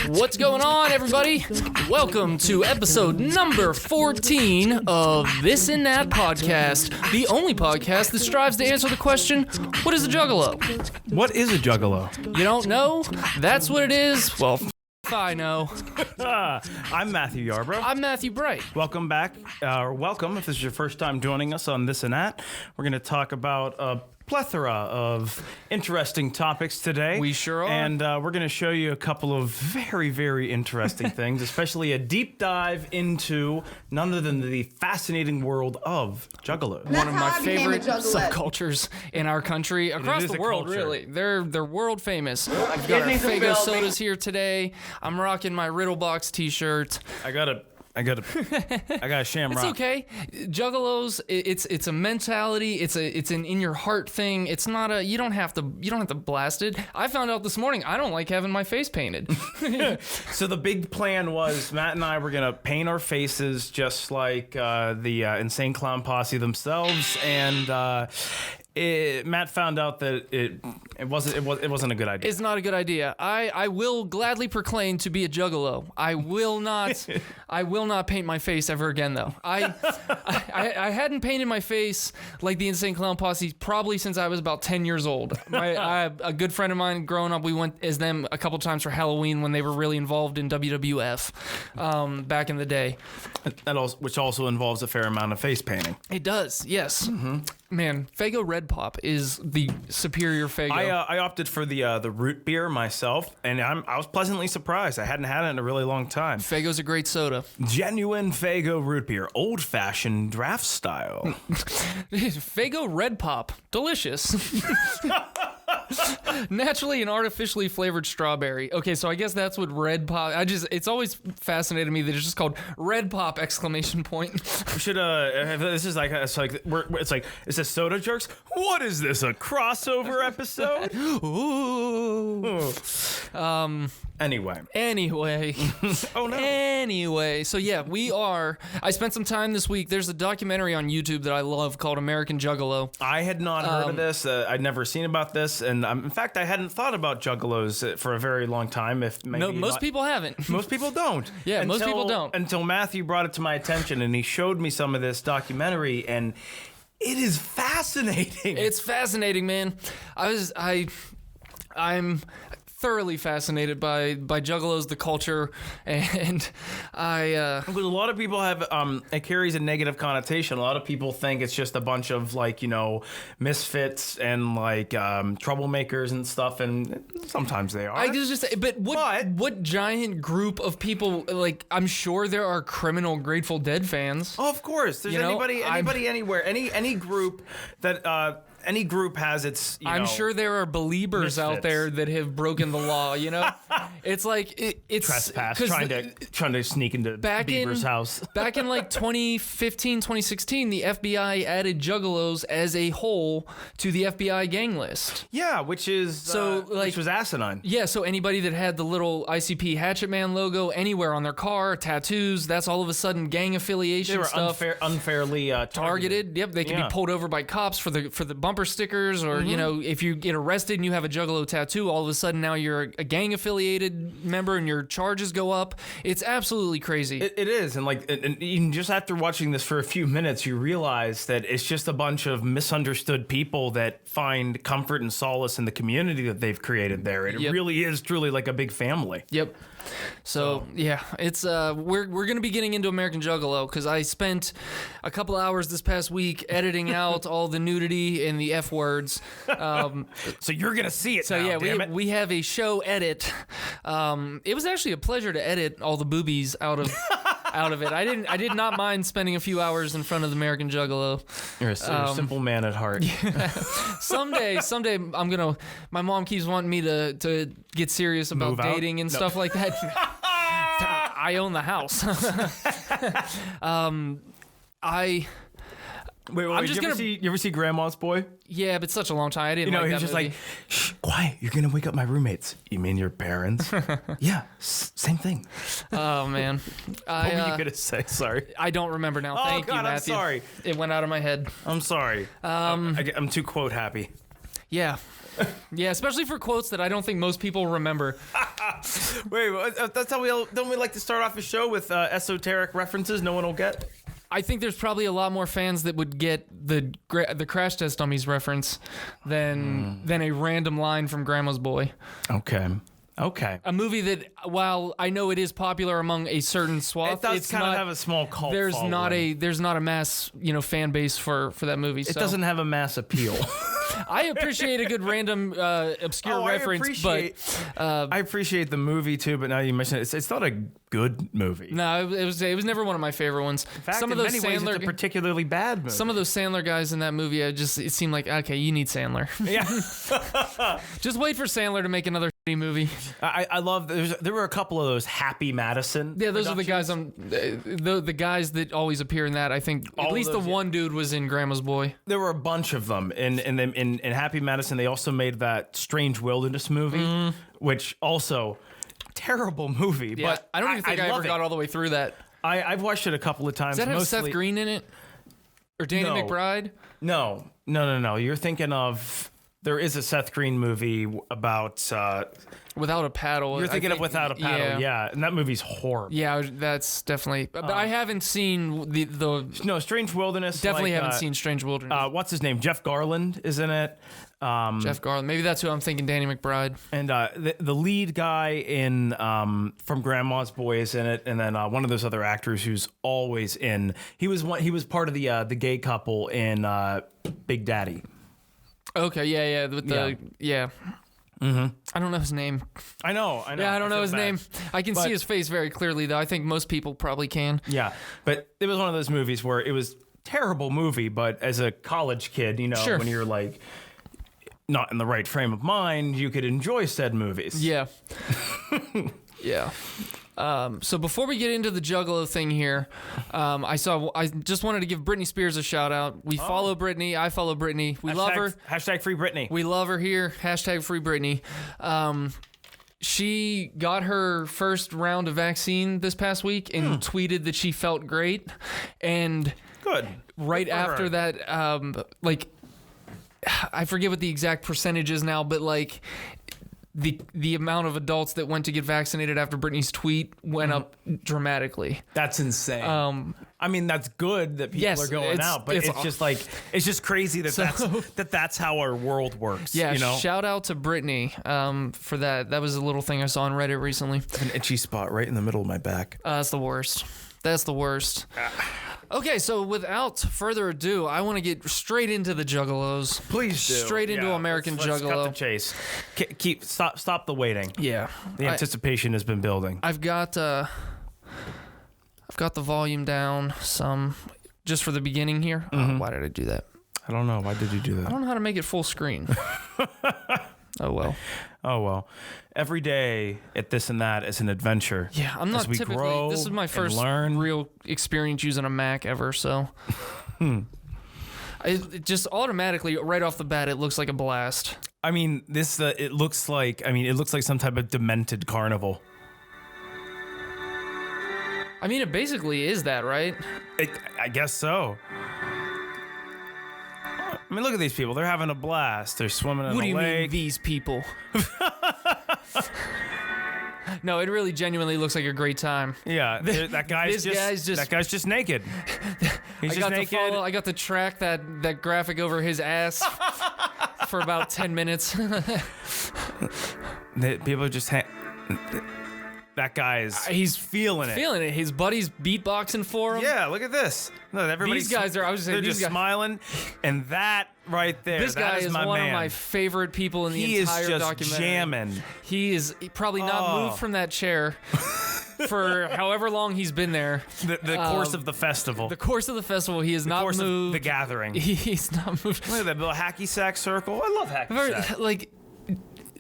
What's going on, everybody? Welcome to episode number 14 of This and That Podcast, the only podcast that strives to answer the question, what is a Juggalo? What is a Juggalo? You don't know? That's what it is? Well, I know. I'm Matthew Yarbrough. I'm Matthew Bright. Welcome back, or welcome if this is your first time joining us on This and That. We're going to talk about a plethora of interesting topics today. We sure are. And we're going to show you a couple of very, very interesting things, especially a deep dive into none other than the fascinating world of Juggalos. One of my favorite subcultures in our country, across the world, culture. really. They're world famous. I've got our Faygo sodas here today. I'm rocking my Riddle Box t-shirt. I got a shamrock. It's okay. Juggalos, it's a mentality. It's an in your heart thing. It's not a you don't have to blast it. I found out this morning I don't like having my face painted. So the big plan was Matt and I were gonna paint our faces just like the Insane Clown Posse themselves, and Matt found out that it wasn't a good idea. It's not a good idea. I will gladly proclaim to be a Juggalo. I will not paint my face ever again, though. I hadn't painted my face like the Insane Clown Posse probably since I was about 10 years old. A good friend of mine growing up, we went as them a couple times for Halloween when they were really involved in WWF back in the day. Which also involves a fair amount of face painting. It does, yes. Mm-hmm. Man, Faygo Red Pop is the superior Faygo. I opted for the root beer myself, and I was pleasantly surprised. I hadn't had it in a really long time. Faygo's a great soda. Genuine Faygo root beer, old-fashioned draft style. Faygo Red Pop, delicious. Naturally and artificially flavored strawberry. Okay, so I guess that's what Red Pop. It's always fascinated me that it's just called Red Pop ! We should this is like it's a soda jerks. What is this, a crossover episode? Ooh. Anyway. Oh no. Anyway, so yeah, I spent some time this week. There's a documentary on YouTube that I love called American Juggalo. I had not heard of this. I'd never seen about this, and in fact, I hadn't thought about Juggalos for a very long time. Most people haven't. Most people don't. Yeah, most people don't. Until Matthew brought it to my attention, and he showed me some of this documentary, and it is fascinating. It's fascinating, man. I'm thoroughly fascinated by Juggalos, the culture, and because a lot of people have it carries a negative connotation. A lot of people think it's just a bunch of misfits and troublemakers and stuff, and sometimes they are. But what giant group of people? I'm sure there are criminal Grateful Dead fans. Oh, of course. There's anybody anywhere, any group that. Any group has its, I'm sure there are believers out there that have broken the law, It's it's trespass, trying to sneak into Bieber's house. Back in 2015, 2016, the FBI added Juggalos as a whole to the FBI gang list. Yeah, which was asinine. Yeah, so anybody that had the little ICP Hatchet Man logo anywhere on their car, tattoos, that's all of a sudden gang affiliation. They were stuff. unfairly targeted. Yep, they can be pulled over by cops for the bumper stickers, or if you get arrested and you have a Juggalo tattoo, all of a sudden now you're a gang affiliated member and your charges go up. It's absolutely crazy. It is, and even just after watching this for a few minutes, you realize that it's just a bunch of misunderstood people that find comfort and solace in the community that they've created there. It really is truly like a big family. Yep. So yeah, it's we're gonna be getting into American Juggalo because I spent a couple hours this past week editing out all the nudity and the F words. So you're gonna see it. So now, yeah, we have a show edit. It was actually a pleasure to edit all the boobies out of it. I did not mind spending a few hours in front of the American Juggalo. You're a simple man at heart. Yeah. Someday I'm gonna. My mom keeps wanting me to get serious about dating and stuff like that. I own the house. Wait, I'm just gonna. you ever see Grandma's Boy? Yeah, but such a long time. I didn't. You know, like he was that just movie. like, shh, quiet. You're gonna wake up my roommates. You mean your parents? Yeah, same thing. Oh man. What were you gonna say? Sorry. I don't remember now. Oh, Thank God, you, I'm Matthew. sorry. It went out of my head. I'm sorry. I'm too quote happy. Yeah. Yeah, especially for quotes that I don't think most people remember. Wait, that's how don't we like to start off a show with esoteric references no one will get? I think there's probably a lot more fans that would get the Crash Test Dummies reference than a random line from Grandma's Boy. Okay. A movie that, while I know it is popular among a certain swath, It does it's kind not, of have a small cult there's following. not a mass fan base for that movie. It doesn't have a mass appeal. I appreciate a good random obscure reference, I appreciate the movie too. But now you mention it, it's not a good movie. no, it was never one of my favorite ones. In fact, Some of in those many ways, it's a particularly bad movie. Some of those Sandler guys in that movie, it seemed like, okay, you need Sandler. Yeah. Just wait for Sandler to make another shitty movie. I love. There were a couple of those Happy Madison. Yeah, those are the guys. The guys that always appear in that. I think All at of least those, the one dude was in Grandma's Boy. There were a bunch of them. In Happy Madison, they also made that Strange Wilderness movie, which also terrible movie. Yeah, but I don't even think I ever love it. got all the way through that. I've watched it a couple of times. Does that have mostly, Seth Green in it? Or Danny No. McBride? No. You're thinking of. There is a Seth Green movie about. Without a Paddle. You're thinking of Without a Paddle, yeah, and that movie's horrible. Yeah, that's definitely. But I haven't seen the. No, Strange Wilderness. Definitely like, haven't seen Strange Wilderness. What's his name? Jeff Garland is in it. Jeff Garland. Maybe that's who I'm thinking. Danny McBride. And the lead guy in from Grandma's Boy is in it, and then one of those other actors who's always in. He was part of the gay couple in Big Daddy. Okay. Yeah. With the I don't know his name. I know. Yeah, I don't know feel his bad. name. I can see his face very clearly, though. I think most people probably can. Yeah, but it was one of those movies where it was a terrible movie, but as a college kid, Sure. when you're like not in the right frame of mind, you could enjoy said movies. Yeah. Yeah. So before we get into the Juggalo thing here, I just wanted to give Britney Spears a shout out. We follow Britney. I follow Britney. We love her. Hashtag free Britney. We love her here. Hashtag free Britney. She got her first round of vaccine this past week and tweeted that she felt great. And Good. right Good for after her. that, I forget what the exact percentage is now, but like the amount of adults that went to get vaccinated after Britney's tweet went up dramatically. That's insane. I mean, that's good that people Yes, are going out, but it's just crazy that that's how our world works. Yeah, you know? shout out to Britney for that. That was a little thing I saw on Reddit recently. An itchy spot right in the middle of my back. That's the worst. That's the worst. Okay, so without further ado, I want to get straight into the Juggalos. Please do. Straight into American let's Juggalo. cut the chase. Stop the waiting. Yeah. The anticipation has been building. I've got the volume down some just for the beginning here. Why did I do that? I don't know. Why did you do I that? don't know how to make it full screen. Oh well. Oh, well. Every day at this and that is an adventure. Yeah, I'm not As we typically. grow This is my and first learn. real experience using a Mac ever, so. It just automatically, right off the bat, it looks like a blast. I mean, it looks like some type of demented carnival. I mean, it basically is that, right? I guess so. I mean, look at these people. They're having a blast. They're swimming in What do the you mean, lake. these people? No, it really genuinely looks like a great time. Yeah, that guy's just naked. He's just naked. I got to track that graphic over his ass for about 10 minutes. People are just that guy's He's feeling it. Feeling it. His buddy's beatboxing for him. Yeah, look at this. Look, everybody's These guys are. I was just saying, they're these just guys. smiling, and that right there. This guy is my one man. of my favorite people in the He is entire just documentary. jamming. He is probably not moved from that chair for however long he's been there. The course of the festival. The course of the festival, he is not course moved. of the gathering. He's not moved. Look at that little hacky sack circle. I love hacky sack. Like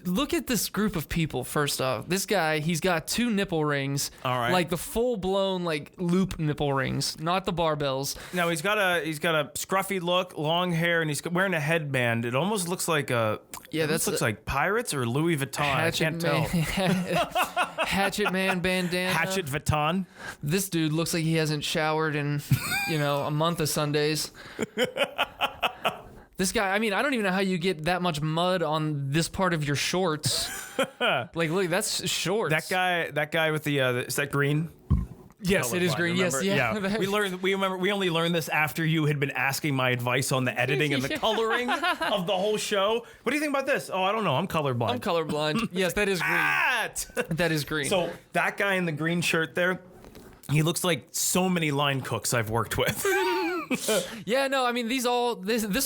look at this group of people. First off, this guy, he's got 2 nipple rings. All right. Like the full blown like loop nipple rings, not the barbells. No, he's got a scruffy look, long hair, and he's wearing a headband. It almost looks like looks like Pirates or Louis Vuitton. I can't tell. Hatchet Man bandana. Hatchet Vuitton. This dude looks like he hasn't showered in, a month of Sundays. This guy, I mean, I don't even know how you get that much mud on this part of your shorts. Like, look, that's shorts. That guy with the is that green? Yes, it is green. Remember? Yes, yeah. We only learned this after you had been asking my advice on the editing and the coloring of the whole show. What do you think about this? Oh, I don't know. I'm colorblind. I'm colorblind. Yes, that is green. That is green. So that guy in the green shirt there, he looks like so many line cooks I've worked with. Yeah, no, I mean this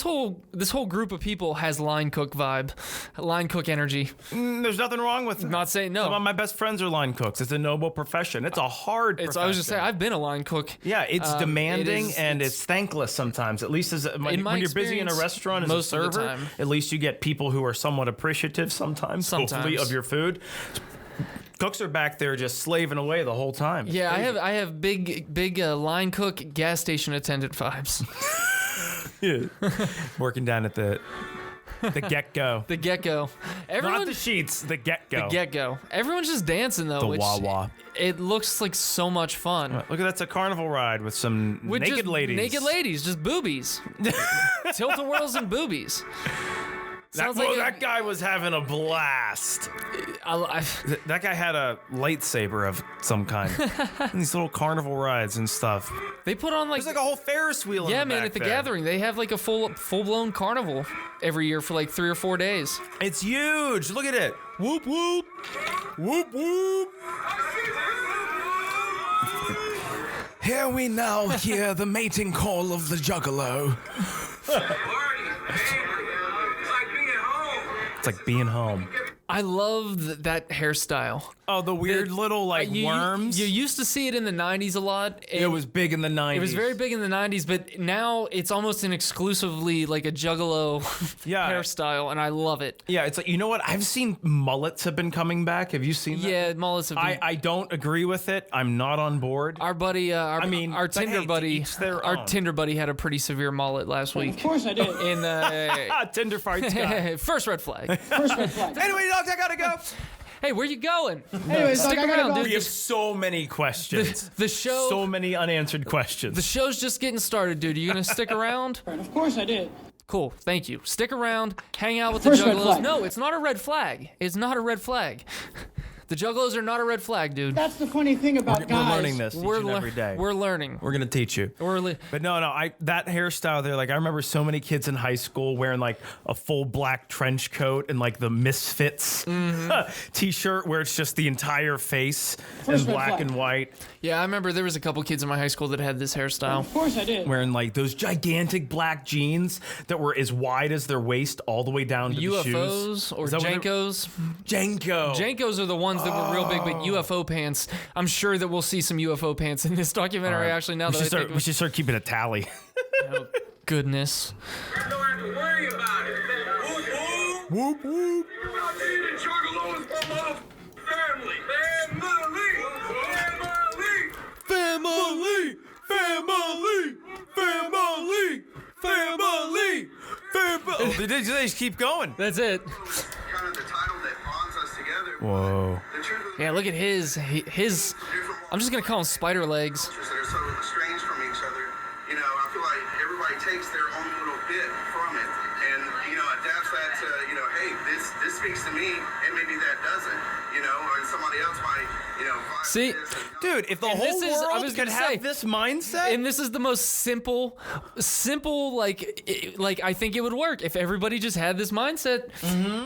whole group of people has line cook vibe, line cook energy. There's nothing wrong with it. Not saying no. Some of my best friends are line cooks. It's a noble profession. It's a hard profession. I was just saying, I've been a line cook. Yeah, it's demanding and it's thankless sometimes. At least when you're busy in a restaurant as a server, at least you get people who are somewhat appreciative sometimes. Hopefully, of your food. Cooks are back there just slaving away the whole time. Yeah, I have big line cook gas station attendant vibes. Yeah. Working down at the get-go. The get-go. Not the sheets, the get-go. The get-go. Everyone's just dancing though. The wah-wah. It looks like so much fun. Look, that's a carnival ride with some naked ladies. Naked ladies, just boobies. Tilt-A-Whirls and boobies. That guy was having a blast. That guy had a lightsaber of some kind. These little carnival rides and stuff. They put on there's like a whole Ferris wheel. Yeah, man. At the gathering, they have like a full blown carnival every year for like 3 or 4 days. It's huge. Look at it. Whoop whoop, whoop whoop. Here we now hear the mating call of the Juggalo. It's like being home. I love that hairstyle. Oh, the weird little worms. You used to see it in the 90s a lot. It was big in the 90s. It was very big in the 90s, but now it's almost an exclusively like a Juggalo hairstyle, and I love it. Yeah, it's like, you know what? I've seen mullets have been coming back. Have you seen that? Yeah, mullets have been. I don't agree with it. I'm not on board. Our buddy, our Tinder buddy, our Tinder buddy had a pretty severe mullet last week. Of course I did. In Tinder fights guy. First red flag. First red flag. Anyway, dogs, I gotta go. Hey, where you going? Anyways, stick around, dude. We have so many questions. The show. So many unanswered questions. The show's just getting started, dude. Are you gonna stick around? Of course I did. Cool, thank you. Stick around, hang out with the First red Juggalos. flag. No, it's not a red flag. It's not a red flag. The Juggalos are not a red flag, dude. That's the funny thing about guys. We're learning this each and every day. We're learning. We're gonna teach you. But no, that hairstyle there, like I remember so many kids in high school wearing like a full black trench coat and like the Misfits t-shirt where it's just the entire face in black and white. Yeah, I remember there was a couple kids in my high school that had this hairstyle. Of course I did. Wearing like those gigantic black jeans that were as wide as their waist all the way down to the shoes. UFOs or Jankos. Jankos are the ones that were real big, but UFO pants. I'm sure that we'll see some UFO pants in this documentary. Actually, now we should start keeping a tally. Oh, goodness. You don't have to worry about it. Whoop, whoop. Whoop whoop. The Juggalos from family. Oh, they just keep going. That's it. Kind of the title that bonds us together. Whoa. Yeah, look at his. I'm just gonna call him spider legs. That are so strange from each other. You know, I feel like everybody takes their own little bit from it and, adapts that to, hey, this speaks to me and maybe that doesn't, or somebody else might, See, dude, if the whole world could have this mindset, and this is the most simple, like I think it would work if everybody just had this mindset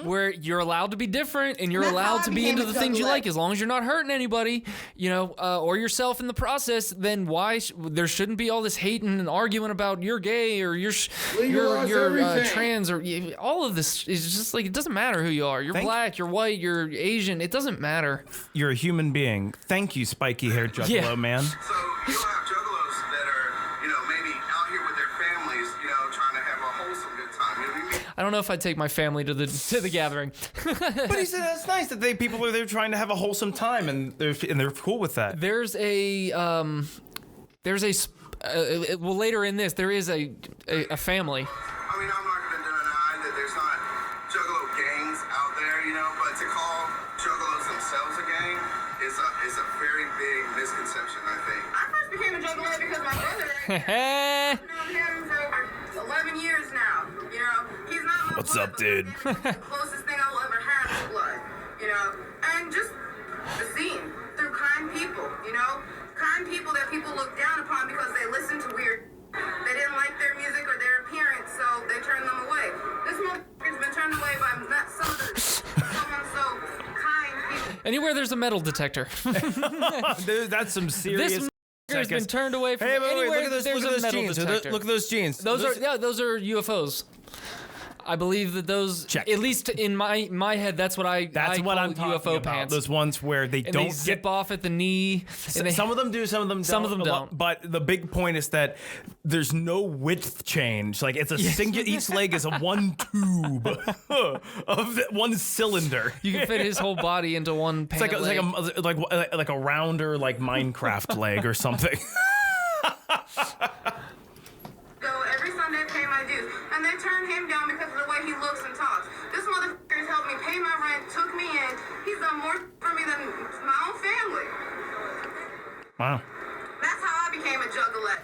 where you're allowed to be different and you're allowed to be into the things you like as long as you're not hurting anybody, or yourself in the process. Then there shouldn't be all this hating and arguing about you're gay or you're trans or all of this is just like it doesn't matter who you are. You're black, you're white, you're Asian. It doesn't matter. You're a human being. Thank you, spiky-haired Juggalo man. So you'll have Juggalos that are, maybe out here with their families, trying to have a wholesome good time. You know what I mean? I don't know if I'd take my family to the gathering. But he said that's nice that people are there trying to have a wholesome time and they're cool with that. There's a well, later in this there is a family. I mean, I'm not going to deny that there's not Juggalo gangs out there, you know, but to call Juggalos themselves a gang is a very big misconception, I think. I first became a Juggalo because my brother. I've known him for over 11 years now. You know, he's not my What's blood, up, dude? but the closest thing I will ever have to blood. You know, and just the scene through kind people. You know, kind people that people look down upon because they listen to weird. They didn't like their music or their appearance, so they turned them away. This motherfucker's been turned away by someone so kind people. Anywhere there's a metal detector. Dude, that's some serious. This has been turned away from Hey, wait, anywhere look at there's a those metal jeans. detector. Look at those jeans. Those are UFOs. I believe that those, Check. at least in my head, that's what I call I'm talking UFO about. pants. Those ones where they and don't they zip off at the knee. And they, some of them do, some of them don't. Some of them don't. But the big point is that there's no width change. Like it's a single. Each leg is a one tube of one cylinder. you can fit his whole body into one It's pant leg. like a rounder like Minecraft leg or something. So every Sunday pay my dues. And they turned him down because of the way he looks and talks. This motherfucker's helped me pay my rent, took me in. He's done more for me than my own family. Wow. That's how I became a Juggalo.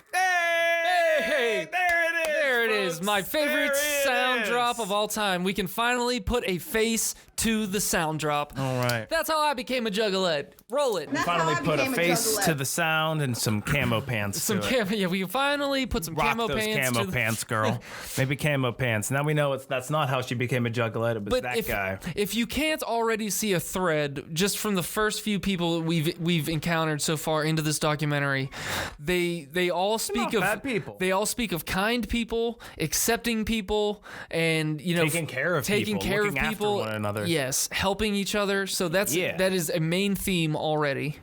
Hey, there it is. There it is, folks. my favorite There it sound is. drop of all time. We can finally put a face to the sound drop. All right. That's how I became a Juggalo. Roll it. Finally put a face to the sound and some camo pants. Some to it. camo. Yeah, we can finally put some Rock camo those pants. camo to the- pants, girl. Maybe camo pants. Now we know that's not how she became a Juggalo, but But that guy. if you can't already see a thread just from the first few people we've encountered so far into this documentary, they all speak not of bad people. They all speak of kind people, accepting people, and Taking care of taking people, care looking of after people. one another. Yes, helping each other. So that is a main theme already.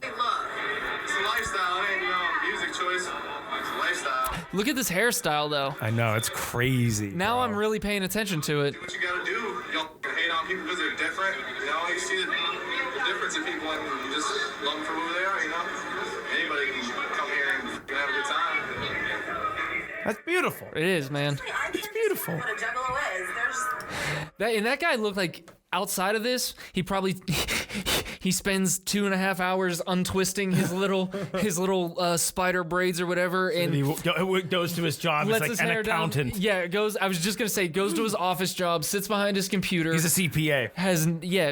Love. It's a lifestyle, it ain't, music choice. It's a lifestyle. Look at this hairstyle though. I know, it's crazy. Now bro. I'm really paying attention to it. Do what you gotta do. Y'all can hate on people because they're different. You know, you see the difference in people and you just love them for who they are, you know? Anybody can come here and have a good time. That's beautiful. It is, man. It's beautiful. What a Juggalo is. That guy looked like outside of this, he probably he spends 2.5 hours untwisting his little spider braids or whatever, and he goes to his job. He's lets like his an hair accountant. down. Yeah, goes. I was just gonna say, goes to his office job, sits behind his computer. He's a CPA. Has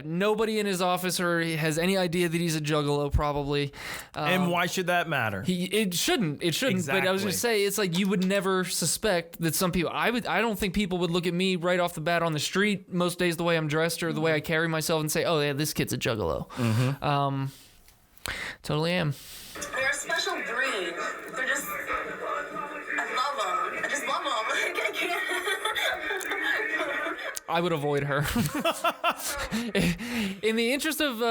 nobody in his office or has any idea that he's a Juggalo probably. And why should that matter? It shouldn't. But I was Exactly. gonna say it's like you would never suspect that some people. I don't think people would look at me right off the bat on the street most days the way I'm dressed or the way I carry myself and say, oh yeah, this kid's a Juggalo. Totally am. They're a special breed. They're just. I love them. I just love them. I can't. I would avoid her. In the interest of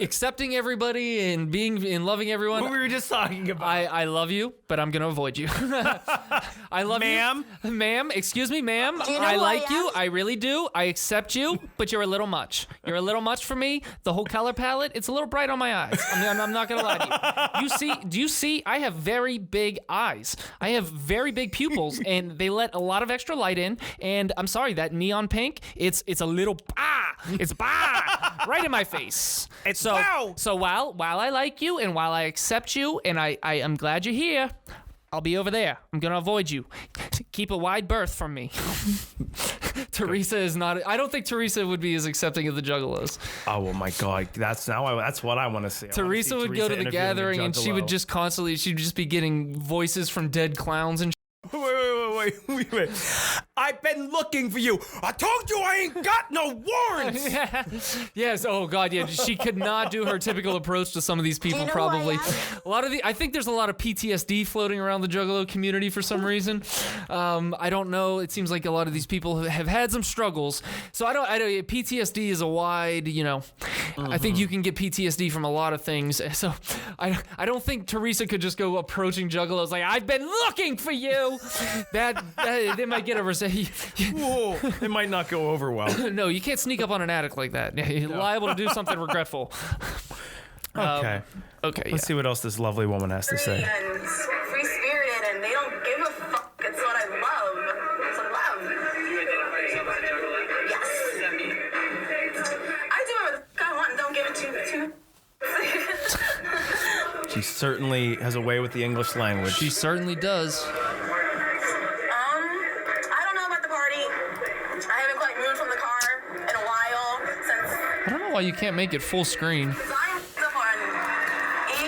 accepting everybody and loving everyone. What we were just talking about. I love you, but I'm gonna avoid you. I love Ma'am? you, ma'am. Excuse me, ma'am. Do you know I who like I you. am? I really do. I accept you, but you're a little much. You're a little much for me. The whole color palette, it's a little bright on my eyes. I'm not gonna lie to you. Do you see? I have very big eyes. I have very big pupils, and they let a lot of extra light in. And I'm sorry, that neon pink, it's a little it's right in my face. It's so wow. so while I like you and while I accept you and I am glad you're here, I'll be over there. I'm gonna avoid you. Keep a wide berth from me. Teresa is not. I don't think Teresa would be as accepting of the Juggalos. Oh my God, that's what I want to see. Teresa would go to the interviewing a gathering and she would Juggalo. just constantly. She'd just be getting voices from dead clowns and. Wait. I've been looking for you. I told you I ain't got no warrants. Yes. Oh God. Yeah. She could not do her typical approach to some of these people. Probably. A lot of I think there's a lot of PTSD floating around the Juggalo community for some reason. I don't know. It seems like a lot of these people have had some struggles. So I don't. PTSD is a wide. I think you can get PTSD from a lot of things. So I don't think Teresa could just go approaching Juggalos like I've been looking for you. That they might get a Whoa, it might not go over well. No, you can't sneak up on an addict like that. You're liable to do something regretful. Okay. Okay. Let's see what else this lovely woman has to say. And free spirited, and they don't give a fuck. It's what I love. It's love. Do you identify yourself as a juggalo? Yes. What does that mean? I do whatever the fuck I want and don't give it to. She certainly has a way with the English language. She certainly does. I don't know about the party. I haven't quite moved from the car in a while since I don't know why you can't make it full screen. I'm up on E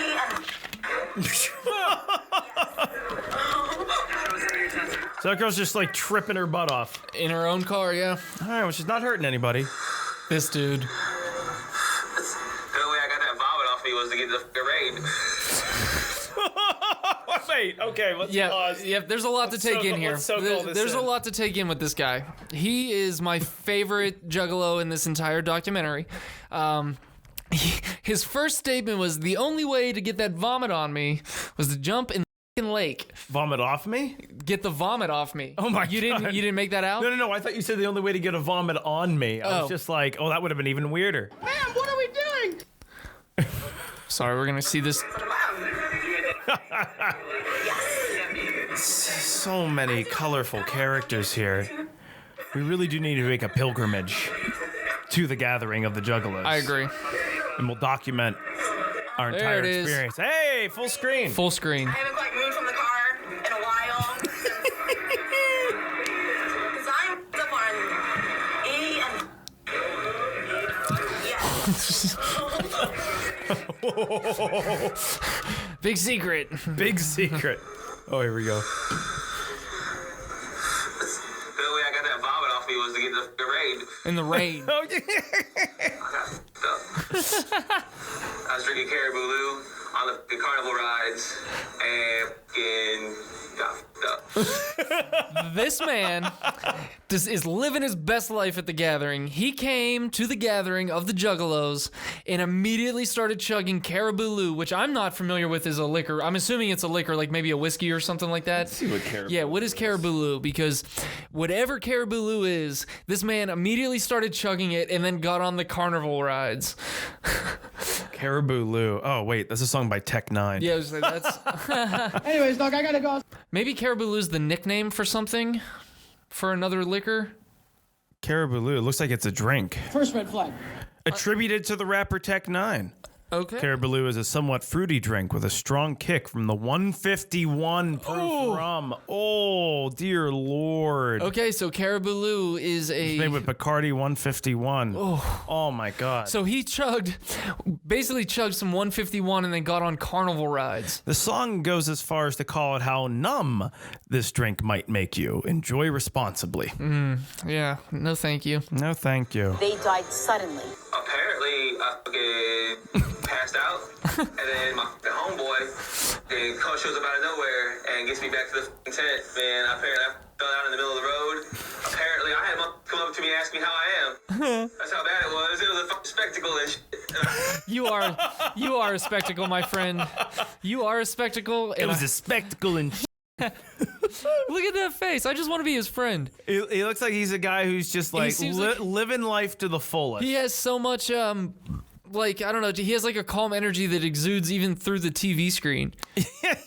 and So that girl's just like tripping her butt off. In her own car, yeah. All right, well, she's not hurting anybody. This dude. The only way I got that vomit off me was to get the raid. Wait, okay, let's pause. Yeah, there's a lot to take in here. Let's so-call this There's in. a lot to take in with this guy. He is my favorite Juggalo in this entire documentary. His first statement was, the only way to get that vomit on me was to jump in the f***ing lake. Vomit off me? Get the vomit off me. Oh my you God. You didn't make that out? No. I thought you said the only way to get a vomit on me. I was Oh. just like, oh, that would have been even weirder. Ma'am, what are we doing? Sorry, we're gonna see this. So many colorful characters here. We really do need to make a pilgrimage to the gathering of the Juggalos. I agree. And we'll document our There entire it is. experience. Hey, full screen. Full screen. I haven't quite moved from the car in a while because I'm up on E and Big secret. Big secret. Oh, here we go. The only way I got that vomit off me was to get the raid. In the rain. Oh, yeah. I was drinking Caribou Lou on the Carnival rides and got fucked up. This man is living his best life at the gathering. He came to the gathering of the Juggalos and immediately started chugging Caribou Lou, which I'm not familiar with as a liquor. I'm assuming it's a liquor, like maybe a whiskey or something like that. See what Caribou Yeah, what is Caribou Lou? Because whatever Caribou Lou is, this man immediately started chugging it and then got on the Carnival rides. Caribou Lou. Oh, wait, that's a song by Tech Nine. Yeah, I was like, that's Anyways, dog, I gotta go. maybe Caribou Lou's the nickname for something, for another liquor. Caribou Lou. It looks like it's a drink. First red flag. Attributed to the rapper Tech Nine. Okay. Caribou Lou is a somewhat fruity drink with a strong kick from the 151 proof rum. Oh, dear Lord. Okay, so Caribou Lou is Made with Bacardi 151. Oh my God. So he basically chugged some 151 and then got on Carnival rides. The song goes as far as to call it how numb this drink might make you. Enjoy responsibly. Yeah, no thank you. No, thank you. They died suddenly. Apparently, I fucking passed out, and then my homeboy coach shows up out of nowhere and gets me back to the tent. Man, apparently I fell out in the middle of the road. Apparently, I had him come up to me and ask me how I am. That's how bad it was. It was a fucking spectacle and shit. You are a spectacle, my friend. You are a spectacle. It And was a spectacle and look at that face. I just want to be his friend. he looks like he's a guy who's just like, seems like- living life to the fullest. He has so much like, I don't know, he has like a calm energy that exudes even through the TV screen.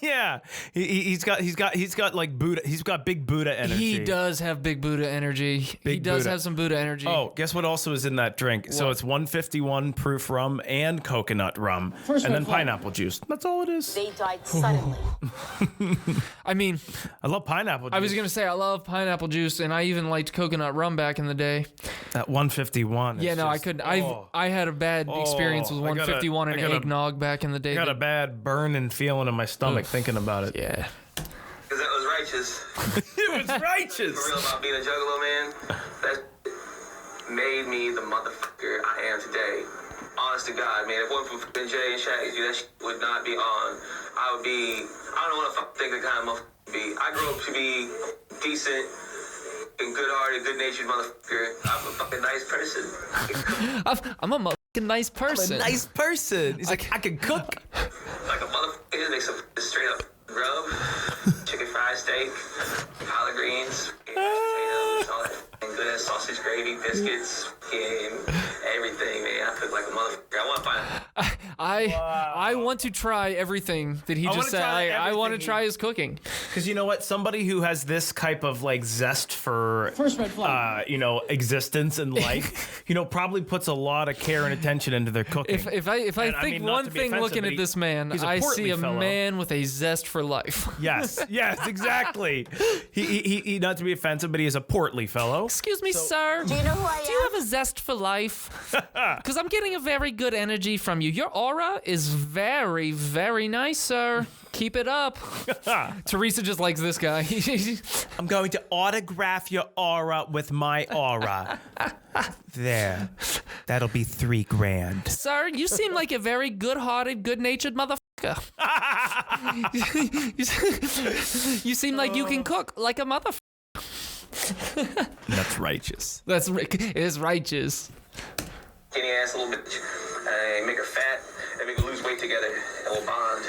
Yeah. He's got like Buddha. He's got big Buddha energy. He does have big Buddha energy. He Big does Buddha. have some Buddha energy. Oh, guess what also is in that drink? So it's 151 proof rum and coconut rum. First and red then flag. pineapple juice. That's all it is. They died suddenly. I mean, I love pineapple juice. I was going to say I love pineapple juice and I even liked coconut rum back in the day. That 151. Yeah, is no, I just- couldn't. oh. I had a bad experience with I gotta- 151 and I gotta- eggnog back in the day. I got a that- bad burning feeling in my stomach Ugh. thinking about it. yeah. Because that was righteous. It was righteous. For real about being a juggalo, man. That made me the motherfucker I am today. Honest to God, man. If it wasn't for fucking Jay and Shaggy, dude, that shit would not be on. I would be, I don't know what I fucking think the kind of motherfucker to be. I grew up to be decent and good-hearted, good-natured motherfucker. I'm a fucking nice person. I'm a fucking nice person. person. He's like, I can cook. Like a motherfucker, just make some straight up grub, chicken fried steak, collard greens, mashed potatoes. sausage gravy, biscuits, everything, man. I cook like a motherfucker. I want to find. I want to try everything that he just said. I want to try his cooking. Because you know what? Somebody who has this type of like zest for First red flag. existence and life, probably puts a lot of care and attention into their cooking. If I think one thing looking at this man, I see a man with a zest for life. Yes, exactly. He not to be offensive, but he is a portly fellow. Excuse me, sir. Do you know who I am? Do you have a zest for life? Because I'm getting a very good energy from you. Your aura is very, very nice, sir. Keep it up. Teresa just likes this guy. I'm going to autograph your aura with my aura. There. That'll be $3,000. Sir, you seem like a very good-hearted, good-natured motherfucker. You seem like you can cook like a motherfucker. That's righteous. It is righteous. Skinny ass little bitch. Make her fat and make her lose weight together and we'll bond.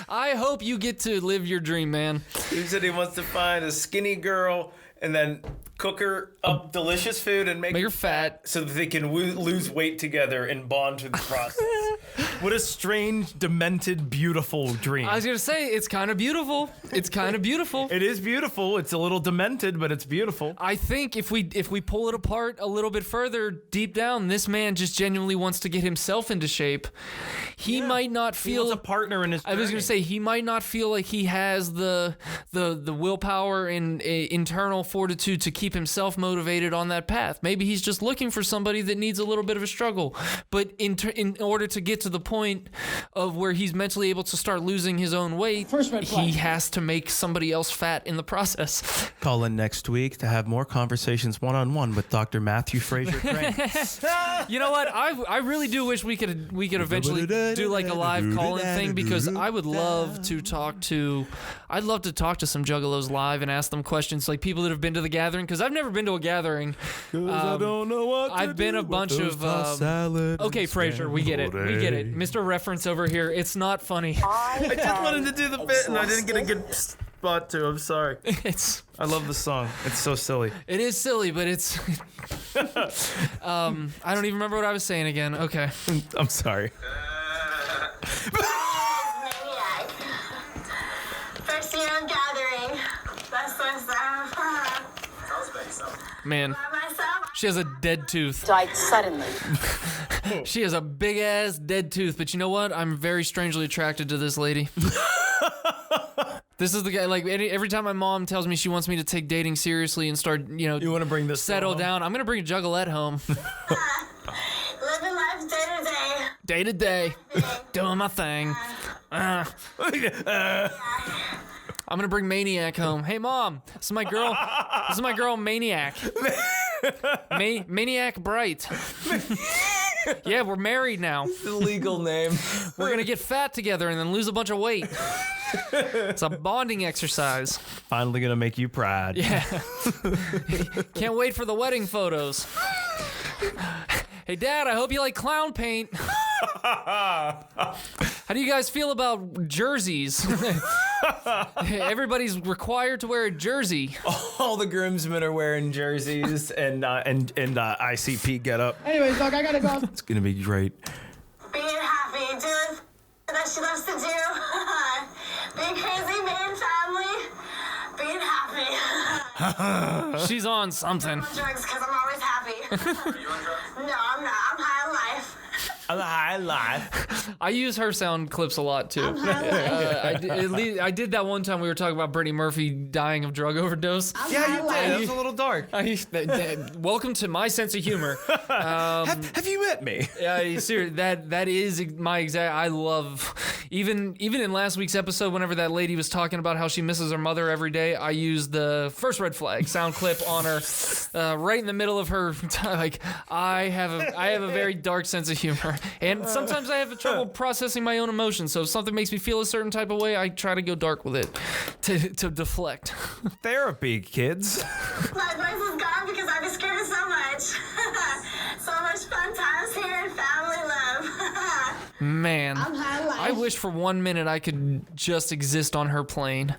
I hope you get to live your dream, man. He said he wants to find a skinny girl and then cook her up delicious food and make her fat so that they can lose weight together and bond through the process. What a strange, demented, beautiful dream. I was gonna say, it's kind of beautiful. It's kind of beautiful. It is beautiful. It's a little demented, but it's beautiful. I think if we pull it apart a little bit further, deep down, this man just genuinely wants to get himself into shape. He might not feel he wants a partner in his journey. I was gonna say he might not feel like he has the willpower and internal fortitude to keep himself motivated on that path. Maybe he's just looking for somebody that needs a little bit of a struggle. But in order to get to the point of where he's mentally able to start losing his own weight, he has to make somebody else fat in the process. Call in next week to have more conversations one-on-one with Dr. Matthew Fraser Crane. You know what? I really do wish we could eventually do like a live call-in thing, because I would love to talk to some Juggalos live and ask them questions, like people that have been to the gathering, because I've never been to a gathering. I don't know what I've been a bunch of okay, Fraser, we get it. Mr. Reference over here. It's not funny. I just wanted to do the bit and I didn't get a good spot to. I'm sorry. I love the song. It's so silly. It is silly, but it's I don't even remember what I was saying again. Okay. I'm sorry. Maniac. First year I'm gathering. That's myself. Man, she has a dead tooth. Died suddenly. She has a big ass dead tooth, but you know what? I'm very strangely attracted to this lady. This is the guy, like, every time my mom tells me she wants me to take dating seriously and start, you want to bring this settle down, I'm going to bring a Juggalette home. Living life day to day. Day to day. Doing my thing. I'm going to bring Maniac home. Hey, Mom, this is my girl, Maniac. Maniac Bright. Yeah, we're married now. The legal name. We're going to get fat together and then lose a bunch of weight. It's a bonding exercise. Finally going to make you proud. Yeah. Can't wait for the wedding photos. Hey, Dad, I hope you like clown paint. How do you guys feel about jerseys? Everybody's required to wear a jersey. All the groomsmen are wearing jerseys and ICP getup. Anyways, dog, I gotta go. It's gonna be great. Being happy, doing that she loves to do. Being crazy, being family. Being happy. She's on something. I'm on drugs because I'm always happy. Are you on drugs? No, I'm not. I'm high on life. On the high life. I use her sound clips a lot too. I did that one time we were talking about Brittany Murphy dying of drug overdose. Yeah, you did. That was a little dark. Welcome to my sense of humor. Have you met me? Yeah, seriously, that is my exact. I love even in last week's episode, whenever that lady was talking about how she misses her mother every day, I used the first red flag sound clip on her, right in the middle of her. Like I have a very dark sense of humor. And sometimes I have trouble processing my own emotions. So if something makes me feel a certain type of way, I try to go dark with it to deflect. Therapy, kids. My voice is gone because I've experienced so much. So much fun times here and family love. Man, I'm high life. I wish for 1 minute I could just exist on her plane.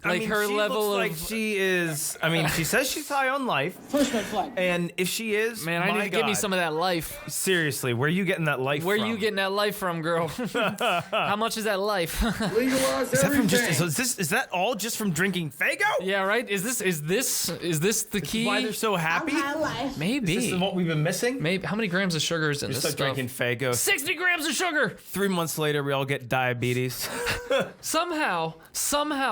Like her she level looks of. like she is. I mean, she says she's high on life. First red flag. And if she is, Man, I need to give me some of that life. Seriously, where are you getting that life Where from? you getting that life from, girl? How much is that life? Legalize Is that from everything. is that all just from drinking Faygo? Yeah, right. Is this the key? Why they're so happy? Maybe. This is what we've been missing. Maybe. How many grams of sugar is in Just this start stuff? drinking Faygo. 60 grams of sugar. 3 months later, we all get diabetes. Somehow,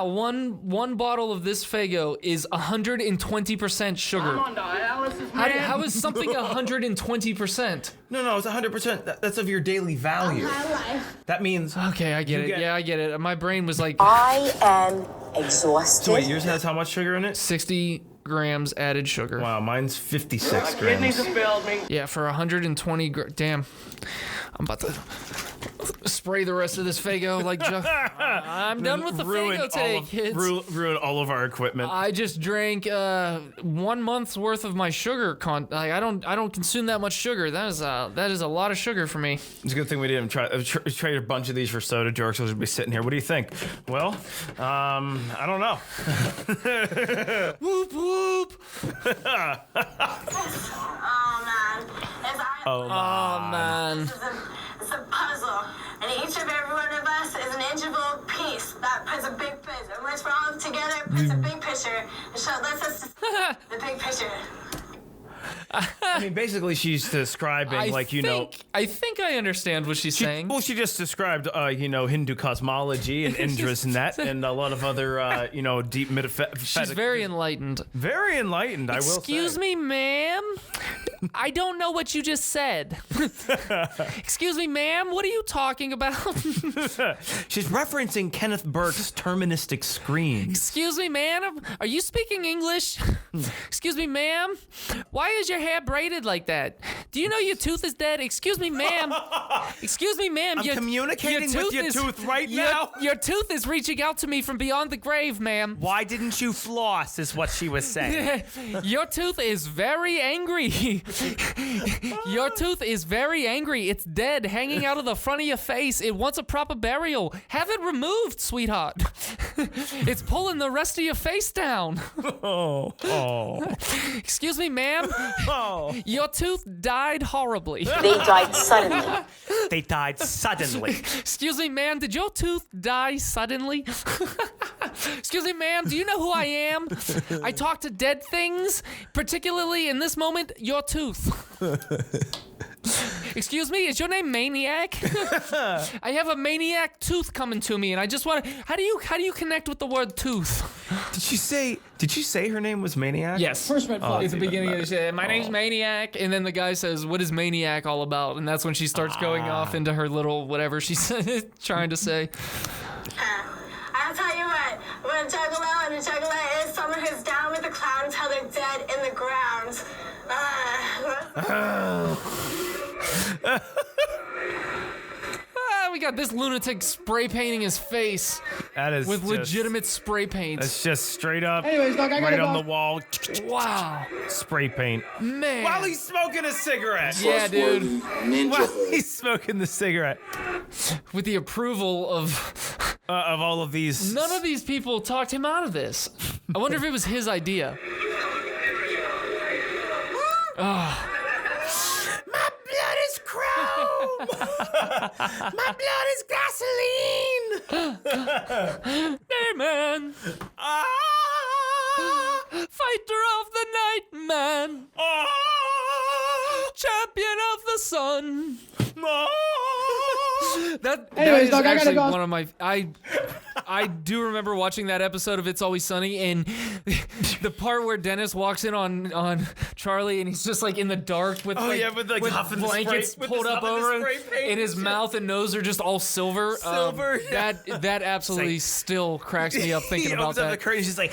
one bottle of this Faygo is 120% sugar. On dialysis, How is something 120%? No, it's 100%. That's of your daily value. That means. Okay, I get You it. get- Yeah, I get it. My brain was like I am exhausted. So wait, yours has how much sugar in it? 60 grams added sugar. Wow, mine's 56 Kidneys grams. have failed me. Yeah, for 120 damn. I'm about to spray the rest of this Faygo like I'm done with the Faygo today, kids. Ruin all of our equipment. I just drank 1 month's worth of my sugar I don't consume that much sugar. That is a lot of sugar for me. It's a good thing we didn't trade a bunch of these for soda jerks. We'll just be sitting here. What do you think? Well, I don't know. Whoop whoop. Oh man. Man. It's a puzzle, and each of every one of us is an integral piece that puts a big picture. And once we're all together, it puts a big picture, and so lets us see the big picture. I mean, basically, she's describing, I think I understand what she's saying. Well, she just described, Hindu cosmology and Indra's net and a lot of other, deep metaphysics. She's very enlightened. Very enlightened, I will say. Excuse me, ma'am. I don't know what you just said. Excuse me, ma'am. What are you talking about? She's referencing Kenneth Burke's Terministic Scream. Excuse me, ma'am. Are you speaking English? Excuse me, ma'am. Why is your hair braided like that? Do you know your tooth is dead? Excuse me, ma'am. Excuse me, ma'am. I'm communicating with your tooth right now. Your tooth is reaching out to me from beyond the grave, ma'am. Why didn't you floss, is what she was saying. Your tooth is very angry. Your tooth is very angry. It's dead, hanging out of the front of your face. It wants a proper burial. Have it removed, sweetheart. It's pulling the rest of your face down. Oh. Excuse me, ma'am. Oh. Your tooth died horribly. They died suddenly. They died suddenly. Excuse me, ma'am. Did your tooth die suddenly? Excuse me, ma'am. Do you know who I am? I talk to dead things, particularly in this moment, your tooth. Excuse me, is your name Maniac? I have a maniac tooth coming to me, and I just want to. How do you connect with the word tooth? Did you say her name was Maniac? Yes. First red flag. At the beginning of the show, my name's Maniac, and then the guy says, "What is Maniac all about?" And that's when she starts going off into her little whatever she's trying to say. I'll tell you what a Juggalo and a Juggalo is someone who's down with the clown until they're dead in the ground. We got this lunatic spray painting his face That is with just, legitimate spray paint. That's just straight up. Anyways, Doc, I gotta right go. on the wall. Wow, Spray paint. man. While he's smoking a cigarette. Yeah, dude. While he's smoking the cigarette. With the approval of Of all of these. none of these people talked him out of this. I wonder if it was his idea. My blood is chrome. My blood is gasoline. Hey, man. Fighter of the night, man. Champion of the sun. That Anyways, is Doc, I gotta actually go. one of my. I do remember watching that episode of It's Always Sunny, and the part where Dennis walks in on Charlie, and he's just like in the dark with with huffing the blankets spray- with pulled this up huffing the over him, spray paint and his and mouth and nose are just all silver. Silver, yeah. That absolutely still cracks me up thinking he about opens up the that. curtain. He's just like,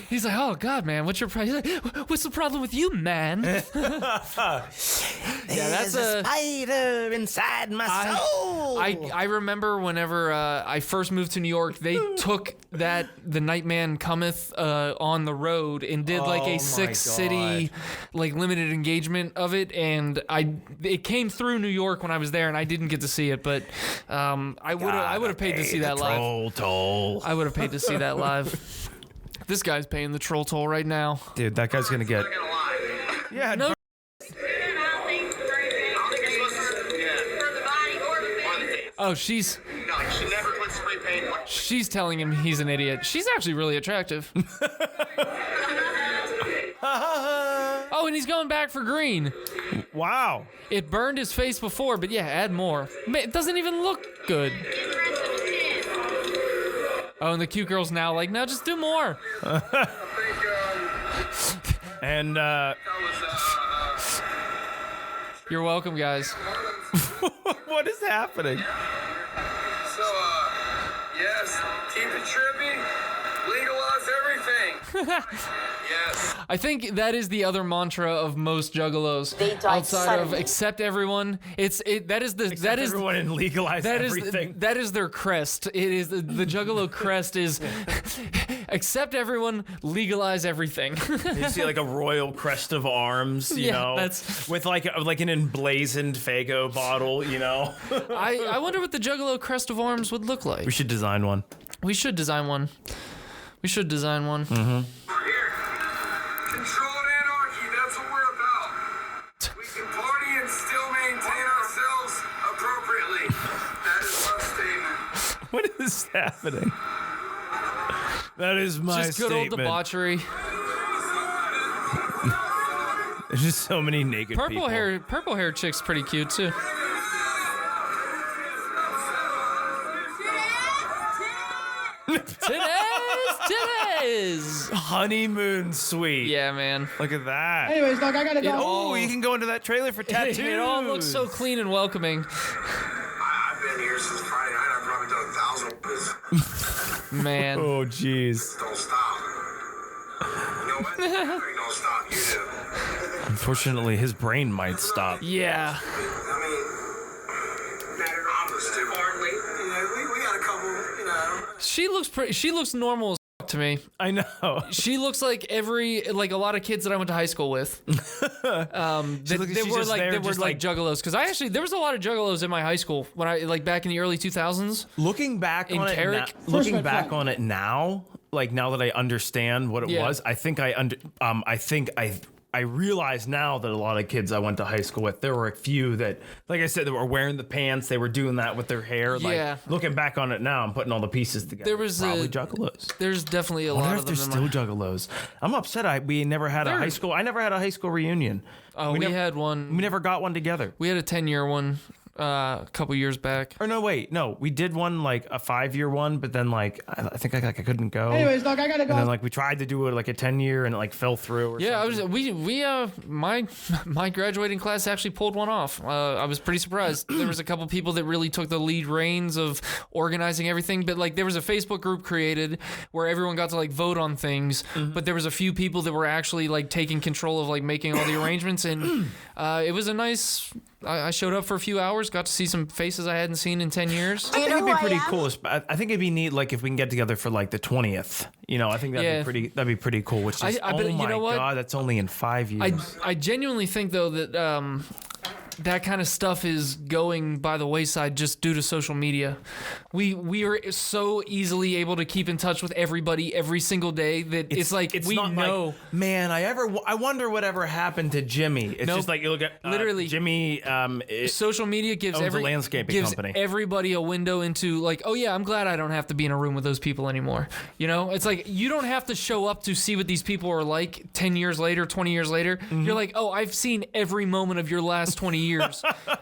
He's like, oh God, man, what's your problem? What's the problem with you, man? There's a spider inside my soul. I remember whenever I first moved to New York, they took the Nightman Cometh on the road and did like a 6-city like limited engagement of it, and it came through New York when I was there, and I didn't get to see it, but I would have paid to see that live. Troll toll. I would have paid to see that live. This guy's paying the troll toll right now. Dude, that guy's gonna get. Yeah. No. Oh, she's telling him he's an idiot. She's actually really attractive. Oh, and he's going back for green. Wow. It burned his face before, but yeah, add more. Man, it doesn't even look good. Oh, and the cute girl's now like, no, just do more. And You're welcome, guys. what is happening? So, yes, keep it trippy, legalize everything. Yes. I think that is the other mantra of most juggalos. They died outside suddenly. of accept everyone. That is Everyone and legalize everything. That is their crest. It is the juggalo crest is accept everyone, legalize everything. You see like a royal crest of arms, you know, that's with like an emblazoned Faygo bottle, you know. I wonder what the juggalo crest of arms would look like. We should design one. We should design one. Mm-hmm. Controlled anarchy, that's what we're about. We can party and still maintain ourselves appropriately. That is my statement. What is happening? That is my Just good statement. old debauchery. There's just so many naked people. Purple hair chick's pretty cute too. Today's Honeymoon suite. yeah, man. Look at that. Anyways, dog, I gotta go. Oh, you can go into that trailer for tattoos. It all looks so clean and welcoming. I've been here since Friday night. I've probably done 1,000 of this. Man. Oh, jeez. Don't stop. You know what? You don't stop. You do. Unfortunately, his brain might stop. Yeah. I mean, honestly, hardly. We got a couple, you know. She looks normal as fuck to me. I know. She looks like a lot of kids that I went to high school with. They were like juggalos, because there was a lot of juggalos in my high school when I back in the early 2000s. Looking back on Tarek? it, on it now, like now that I understand what it was, I think I realize now that a lot of kids I went to high school with, there were a few that, like I said, they were wearing the pants, they were doing that with their hair. Yeah. Like looking back on it now, I'm putting all the pieces together. There was probably juggalos. There's definitely a I wonder lot if of them. there's still juggalos. I'm upset. We never had a high school. I never had a high school reunion. Oh, we had one. We never got one together. We had a 10-year one a couple years back. Or no, wait, no, we did one like a 5-year one, but then like I think I couldn't go. Anyways, dog, I gotta go. And then like we tried to do it like a 10-year and it like fell through. Or something. My graduating class actually pulled one off. I was pretty surprised. There was a couple people that really took the lead reins of organizing everything, but like there was a Facebook group created where everyone got to like vote on things, but there was a few people that were actually like taking control of like making all the arrangements, and it was a nice. I showed up for a few hours, got to see some faces I hadn't seen in 10 years. I think it'd be pretty cool. I think it'd be neat, like if we can get together for like the 20th. You know, I think that'd be pretty cool. Which is, but you know what? God, that's only in 5 years. I genuinely think though that that kind of stuff is going by the wayside just due to social media. We are so easily able to keep in touch with everybody every single day that it's like we not know. Like, man, I wonder whatever happened to Jimmy. It's Nope. just like you look at Literally Jimmy. Social media gives owns a landscaping company. everybody a window into like, oh yeah, I'm glad I don't have to be in a room with those people anymore. You know, it's like you don't have to show up to see what these people are like 10 years later, 20 years later. You're like, oh, I've seen every moment of your last 20 years.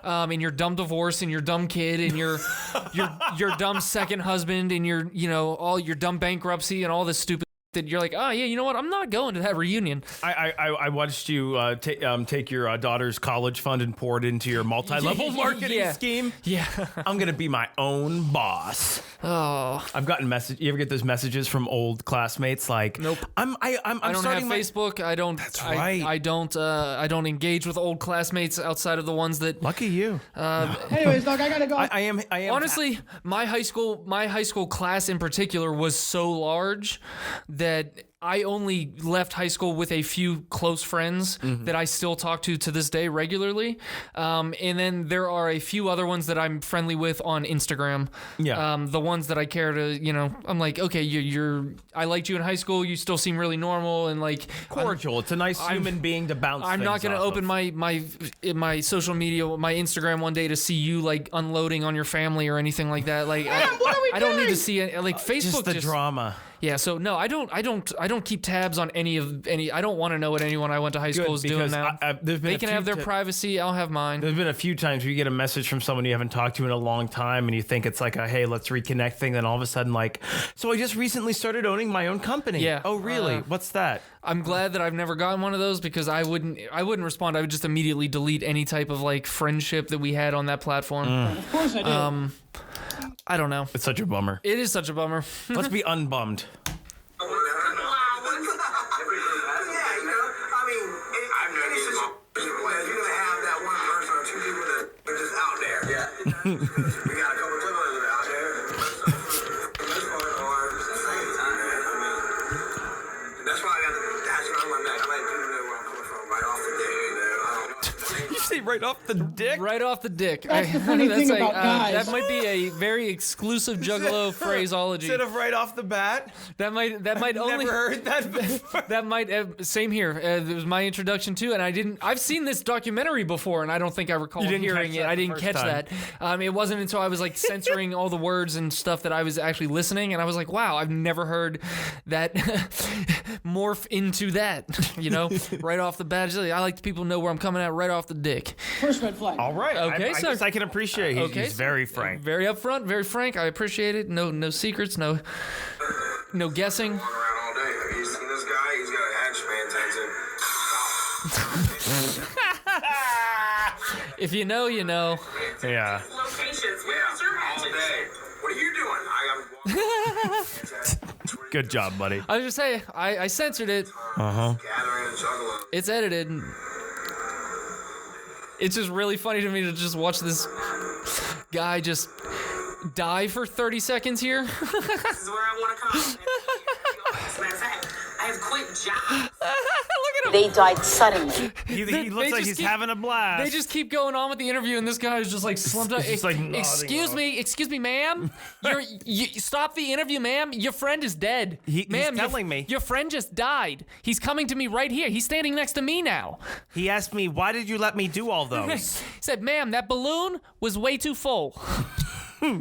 And your dumb divorce and your dumb kid and your dumb second husband and your all your dumb bankruptcy and all this stupid that you're like, oh yeah, you know what? I'm not going to that reunion. I watched you take your daughter's college fund and pour it into your multi-level marketing scheme. Yeah. I'm gonna be my own boss. Oh. I've gotten message. You ever get those messages from old classmates like, nope. I don't have Facebook. I don't. That's right. I don't engage with old classmates outside of the ones that. Lucky you. Anyways, dog, I gotta go. I am. Honestly, my high school class in particular was so large that I only left high school with a few close friends that I still talk to this day regularly. And then there are a few other ones that I'm friendly with on Instagram. Yeah. The ones that I care to, I'm like, okay, I liked you in high school. You still seem really normal and like cordial. It's a nice human being to bounce. I'm not going to open my social media, my Instagram one day to see you like unloading on your family or anything like that. Like, I don't need to see it. Like Facebook, just the drama. Yeah, so no, I don't keep tabs on any. I don't want to know what anyone I went to high school is doing now. They can have their privacy. I'll have mine. There's been a few times where you get a message from someone you haven't talked to in a long time, and you think it's like a hey, let's reconnect thing. Then all of a sudden, like, so I just recently started owning my own company. Yeah. Oh, really? What's that? I'm glad that I've never gotten one of those because I wouldn't respond. I would just immediately delete any type of like friendship that we had on that platform. Of course I did. I don't know. It's such a bummer. It is such a bummer. Let's be unbummed. We got a couple juggalos out there. That's why I got the hatchet on my neck. I like people know where I'm coming from right off the day. You say right off the dick? Right off the dick. That's the funny thing about guys. That might be a very exclusive Juggalo phraseology. Instead of right off the bat? That might only Never heard that before. that might same here. It was my introduction too, and I've seen this documentary before, and I don't think I recall hearing it. I didn't catch that. It wasn't until I was like censoring all the words and stuff that I was actually listening, and I was like, wow, I've never heard that morph into that. Right off the bat. I like people to know where I'm coming at right off the dick. First red flag. All right. Okay, I sir. guess I can appreciate it. He's very frank. Very upfront, very frank. I appreciate it. No secrets, no guessing. Walking around all day. Have you seen this guy? He's got a hatch tattoo. If you know, you know. Yeah. Locations. Where's your all day? What are you doing? Good job, buddy. I was just saying, I censored it. Uh-huh. Gathering and juggalo. It's edited. It's just really funny to me to just watch this guy just die for 30 seconds here. This is where I want to come. As a matter of fact, I have quit jobs. Look at him. They died suddenly. He They looks like just he's having a blast. They just keep going on with the interview, and this guy is just like slumped up. just, like, nodding Excuse me, ma'am. You stop the interview, ma'am. Your friend is dead. He's Ma'am, telling me. Your friend just died. He's coming to me right here. He's standing next to me now. He asked me, why did you let me do all those? He said, ma'am, that balloon was way too full.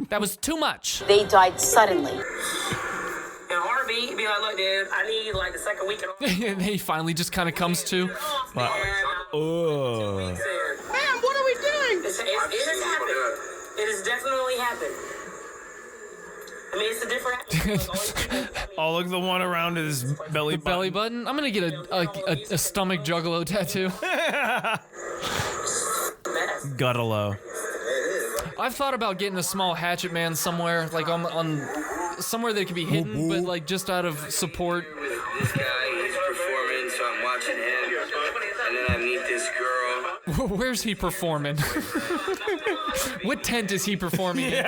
That was too much. They died suddenly. In a heartbeat, be like, look, dude, I need like the second week of And he finally just kind of comes to. Oh. Man, what are we doing? It has happened. It has definitely happened. I mean, it's a different. Oh, look, the one around his belly button. Belly button. I'm gonna get a stomach juggalo tattoo. Guttalo. I've thought about getting a small hatchet man somewhere, like on somewhere that could be hidden, but like just out of support. This guy, he's performing, so I'm watching him. And then I meet this girl. Where's he performing? What tent is he performing in?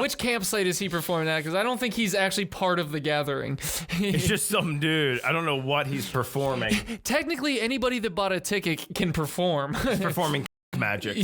Which campsite is he performing at? Because I don't think he's actually part of the gathering. He's just some dude. I don't know what he's performing. Technically, anybody that bought a ticket can perform. He's performing magic.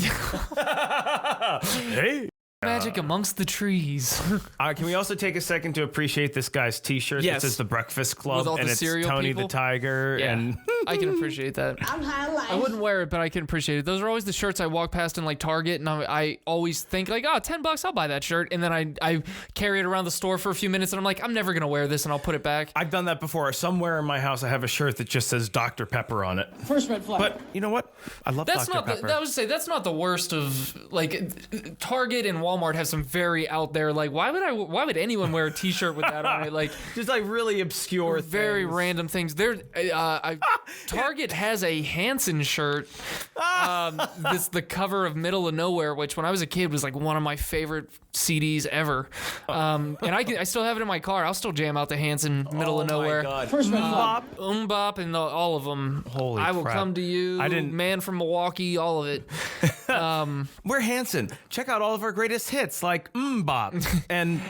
Hey. Magic amongst the trees. Can we also take a second to appreciate this guy's T-shirt Yes. that says The Breakfast Club With all and the it's cereal Tony people? the Tiger and I can appreciate that. I'm high life. I wouldn't wear it, but I can appreciate it. Those are always the shirts I walk past in like Target, and I always think like, oh, $10, I'll buy that shirt, and then I carry it around the store for a few minutes, and I'm like, I'm never gonna wear this, and I'll put it back. I've done that before. Somewhere in my house, I have a shirt that just says Dr. Pepper on it. First red flag. But you know what? I love That's Dr. not. Pepper. I would say that's not the worst of like Target and Walmart have some very out there. Like, why would anyone wear a T-shirt with that on it? Like, just like really obscure, very random things. There, Target has a Hanson shirt. This the cover of Middle of Nowhere, which when I was a kid was like one of my favorite CDs ever. And I still have it in my car. I'll still jam out the Hanson Middle of Nowhere. My God. First red flag. Bop, and all of them. Holy I Will crap. Come to You. Man from Milwaukee. All of it. We're Hanson. Check out all of our greatest hits like Bop and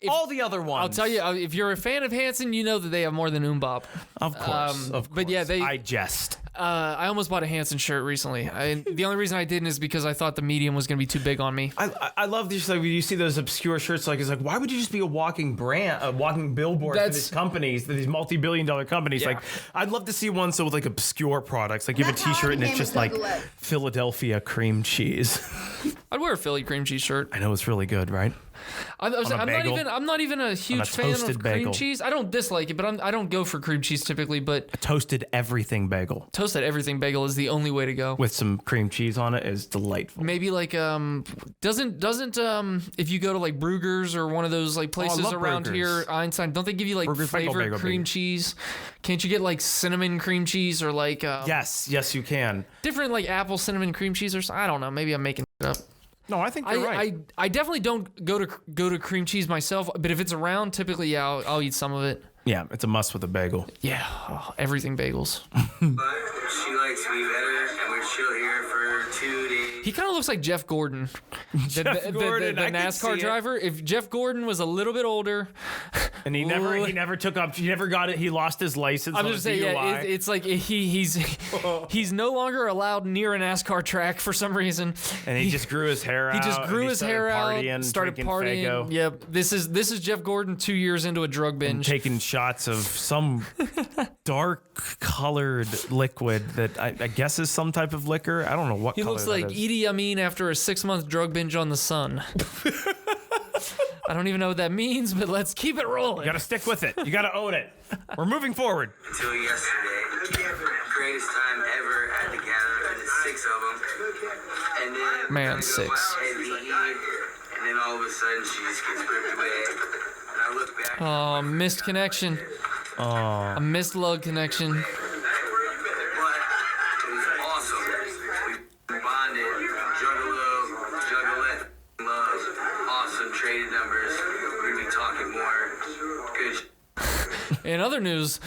all the other ones. I'll tell you, if you're a fan of Hanson, you know that they have more than Bop. Of course. But yeah, I jest. I almost bought a Hanson shirt recently. The only reason I didn't is because I thought the medium was going to be too big on me. I love these. Like when you see those obscure shirts, like it's like, why would you just be a walking brand, a walking billboard for these companies, these multi-billion-dollar companies? Yeah. Like, I'd love to see one so with like obscure products. Like you have a T-shirt and it's just like Philadelphia cream cheese. I'd wear a Philly cream cheese shirt. I know it's really good, right? I'm not even a huge fan of cream bagel. cheese. I don't dislike it, but I don't go for cream cheese typically. But A toasted everything bagel toasted everything bagel is the only way to go. with some cream cheese on it is delightful. Maybe like doesn't if you go to like Bruegger's or one of those like places love around Bruegger's. here, Einstein, don't they give you like Bruegger's bagel, flavored bagel, cream bagel. cheese? Can't you get like cinnamon cream cheese or like Yes, you can. different like apple cinnamon cream cheese or something? I don't know. Maybe I'm making it up. No, I think you're right. I definitely don't go to cream cheese myself, but if it's around, typically I'll eat some of it. Yeah, it's a must with a bagel. Yeah, everything bagels. But she likes me better, and we're chill here for 2 days. He kind of looks like Jeff Gordon, the Gordon, I can see NASCAR it. driver. If Jeff Gordon was a little bit older, And he never took up. He never got it. He lost his license. I'm on just a saying, DUI. yeah, it's like he's no longer allowed near a NASCAR track for some reason. And he just grew his hair out. He just grew his hair out, started drinking partying. Faygo, Yep, this is Jeff Gordon 2 years into a drug and binge. taking shots of some dark colored liquid that I guess is some type of liquor. I don't know what He color looks that like is. Idi Amin after a 6-month drug binge on the sun. I don't even know what that means, but let's keep it rolling. You gotta stick with it. You gotta own it. We're moving forward. Until yesterday, greatest time ever at the gathering, the 6 of them. And then Man, we 6. and we eat, and then all of a sudden she just gets ripped away. And I look back. Oh, missed connection. A missed lug connection. But it was awesome. We bonded. Juggalo, Juggalette, love, awesome traded numbers. We're gonna be talking more. Good. In other news,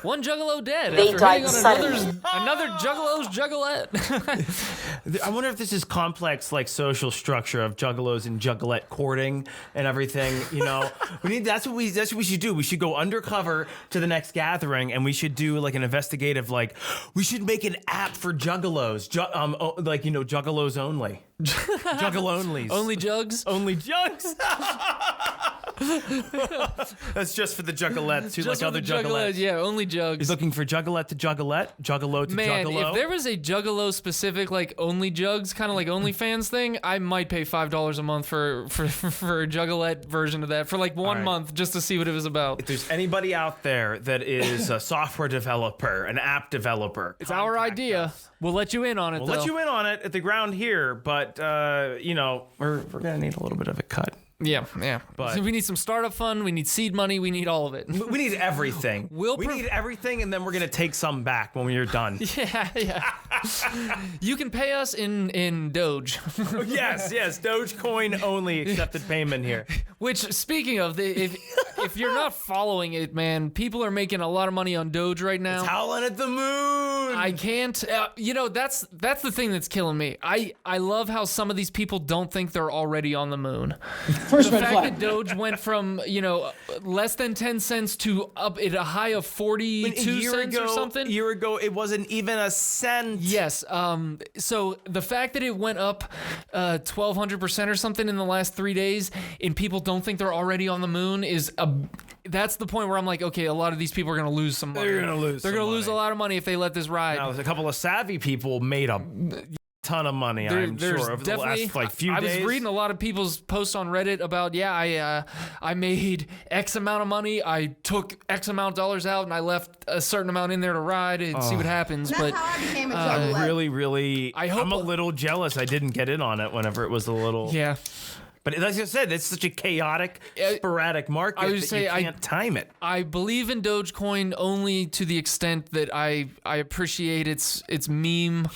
one Juggalo dead They after died hitting on another Juggalo's Juggalette. I wonder if this is complex, like social structure of juggalos and juggalette courting and everything. You know, that's what we should do. We should go undercover to the next gathering, and we should do like an investigative. Like, we should make an app for juggalos, juggalos only, juggalonlys, Only jugs. only jugs. That's just for the juggalettes who Just like other with the Juggalettes, juggalettes. yeah, only jugs. He's looking for juggalette to juggalette, juggalo to Man, juggalo. if there was a Juggalo specific like only jugs kind of like OnlyFans thing, I might pay $5 a month for a Juggalette version of that for like 1 right. month just to see what it was about. If there's anybody out there that is a software developer, an app developer, It's our idea. We'll let you in on it. We'll though. let you in on it at the ground here, but we're gonna need a little bit of a cut. Yeah. But- we need some startup fund. We need seed money. We need all of it. We need everything. We need everything, and then we're gonna take some back when we're done. Yeah. You can pay us in Doge. yes, Dogecoin only accepted payment here. Which, speaking of, if you're not following it, man, people are making a lot of money on Doge right now. It's howling at the moon. I can't. That's the thing that's killing me. I love how some of these people don't think they're already on the moon. First The red fact flag. that Doge went from less than 10 cents to up at a high of 42 cents or something. A year ago, it wasn't even a cent. Yes. So the fact that it went up 1,200% or something in the last 3 days, and people don't think they're already on the moon that's the point where I'm like, okay, a lot of these people are going to lose some money. They're gonna lose They're some going to lose a money. lot of money if they let this ride. Now, a couple of savvy people made a ton of money, I'm sure, over the last few I days. was reading a lot of people's posts on Reddit about, I made X amount of money, I took X amount of dollars out, and I left a certain amount in there to ride and see what happens. That's But how I became a juggler. Really, I hope- I'm a little jealous I didn't get in on it whenever it was a little... yeah. But as I said, it's such a chaotic, sporadic market that you can't time it. I believe in Dogecoin only to the extent that I appreciate its meme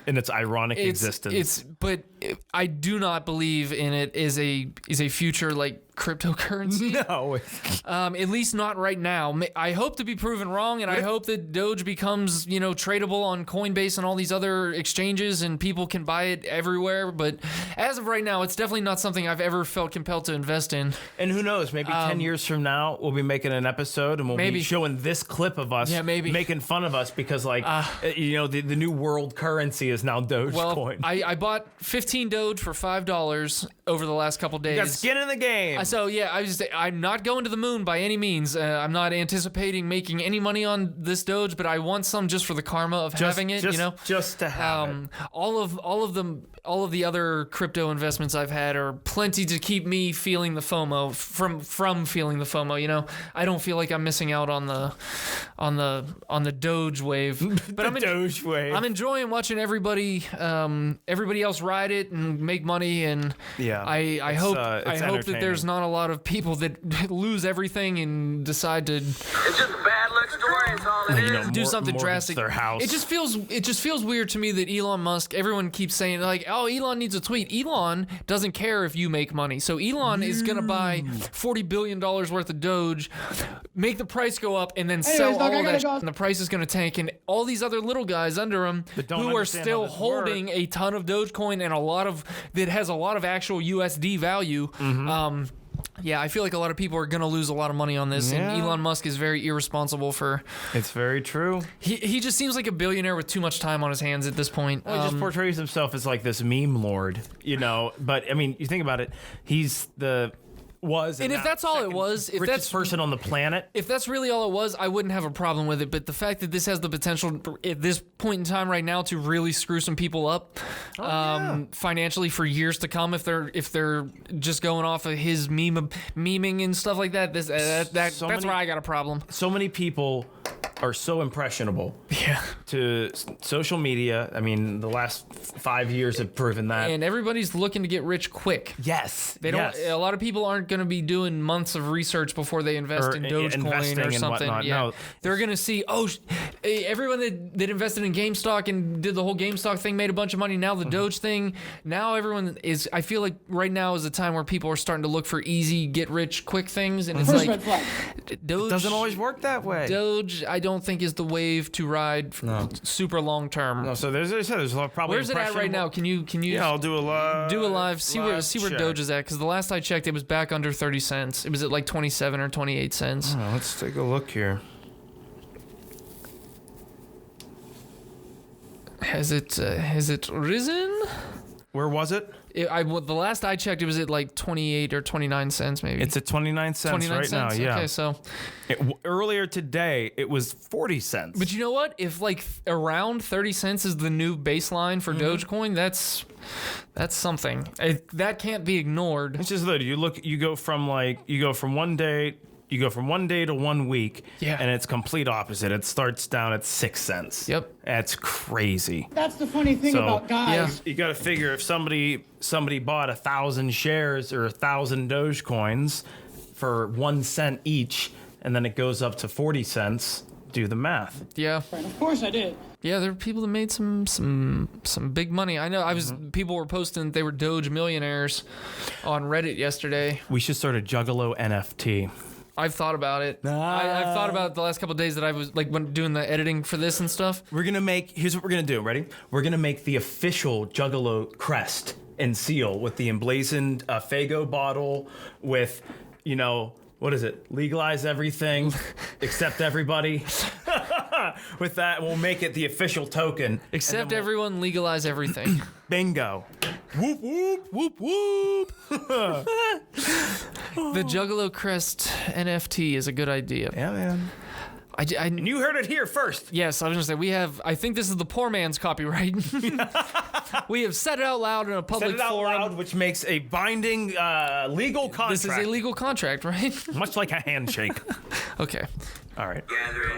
and its ironic existence. But I do not believe in it as a future like cryptocurrency. No. At least not right now. I hope to be proven wrong, and I hope that Doge becomes, tradable on Coinbase and all these other exchanges, and people can buy it everywhere. But as of right now, it's definitely not something I've ever felt compelled to invest in. And who knows? Maybe 10 years from now, we'll be making an episode, and we'll be showing this clip of us making fun of us because, the new world currency is now Dogecoin. Well, I bought 15 Doge for $5 over the last couple days. You got skin in the game. So yeah, I'm not going to the moon by any means. I'm not anticipating making any money on this Doge, but I want some just for the karma of having it. Just to have it. All of the other crypto investments I've had are plenty to keep me feeling the FOMO from feeling the FOMO. I don't feel like I'm missing out on the Doge wave. But Doge wave. I'm enjoying watching everybody else ride it and make money, and I hope that there's not a lot of people that lose everything and decide to. It's just a bad luck story. It's all it is. Do something drastic. Their house. It just feels weird to me that Elon Musk. Everyone keeps saying like, "Oh, Elon needs a tweet." Elon doesn't care if you make money, so Elon is gonna buy $40 billion worth of Doge, make the price go up, and then sell all of that, and the price is gonna tank. And all these other little guys under him who are still holding a ton of Dogecoin and that has a lot of actual USD value. Yeah, I feel like a lot of people are going to lose a lot of money on this, and Elon Musk is very irresponsible for... It's very true. He just seems like a billionaire with too much time on his hands at this point. Well, he just portrays himself as like this meme lord, But, I mean, you think about it, he's and if that's all it was, if richest person on the planet, if that's really all it was, I wouldn't have a problem with it. But the fact that this has the potential at this point in time right now to really screw some people up financially for years to come, if they're just going off of his memeing and stuff like that, that's where I got a problem. So many people are so impressionable to social media. I mean, the last 5 years have proven that. And everybody's looking to get rich quick. Yes. They don't. A lot of people aren't going to be doing months of research before they invest in Dogecoin or something. No. They're going to see, everyone that invested in GameStop and did the whole GameStop thing made a bunch of money. Now the Doge thing, now everyone is, I feel like right now is the time where people are starting to look for easy, get rich quick things. And it's like, Doge it doesn't always work that way. Doge, I don't think is the wave to ride super long term. No, so there's probably. Where's it at right now? Can you? Yeah, I'll do a live. See where Doge is at, because the last I checked, it was back under 30 cents. It was at like 27 or 28 cents. Oh, let's take a look here. Has it risen? Where was it? The last I checked, it was at like 28 or 29 cents, maybe. It's at 29 cents right now. Yeah. Okay, so earlier today it was 40 cents. But you know what? If like around 30 cents is the new baseline for Dogecoin, that's something. That can't be ignored. It's just that you go from one day. You go from 1 day to 1 week, and it's complete opposite. It starts down at 6 cents. Yep, that's crazy. That's the funny thing about guys. You got to figure if somebody bought 1,000 shares or 1,000 Dogecoins for 1 cent each, and then it goes up to 40 cents. Do the math. Yeah, right, of course I did. Yeah, there were people that made some big money. I know. People were posting they were Doge millionaires on Reddit yesterday. We should start a Juggalo NFT. I've thought about it. I've thought about it the last couple of days that I was like when doing the editing for this and stuff. Here's what we're gonna do. Ready? We're gonna make the official Juggalo crest and seal with the emblazoned Faygo bottle with, what is it? Legalize everything, accept everybody. With that, we'll make it the official token. Accept everyone, legalize everything. Bingo. Whoop, whoop, whoop, whoop. The Juggalo Crest NFT is a good idea. Yeah, man. And you heard it here first. Yes, I was going to say, I think this is the poor man's copyright. We have said it out loud in a public forum. Said it out loud, which makes a binding legal contract. This is a legal contract, right? Much like a handshake. Okay. All right. Gathering.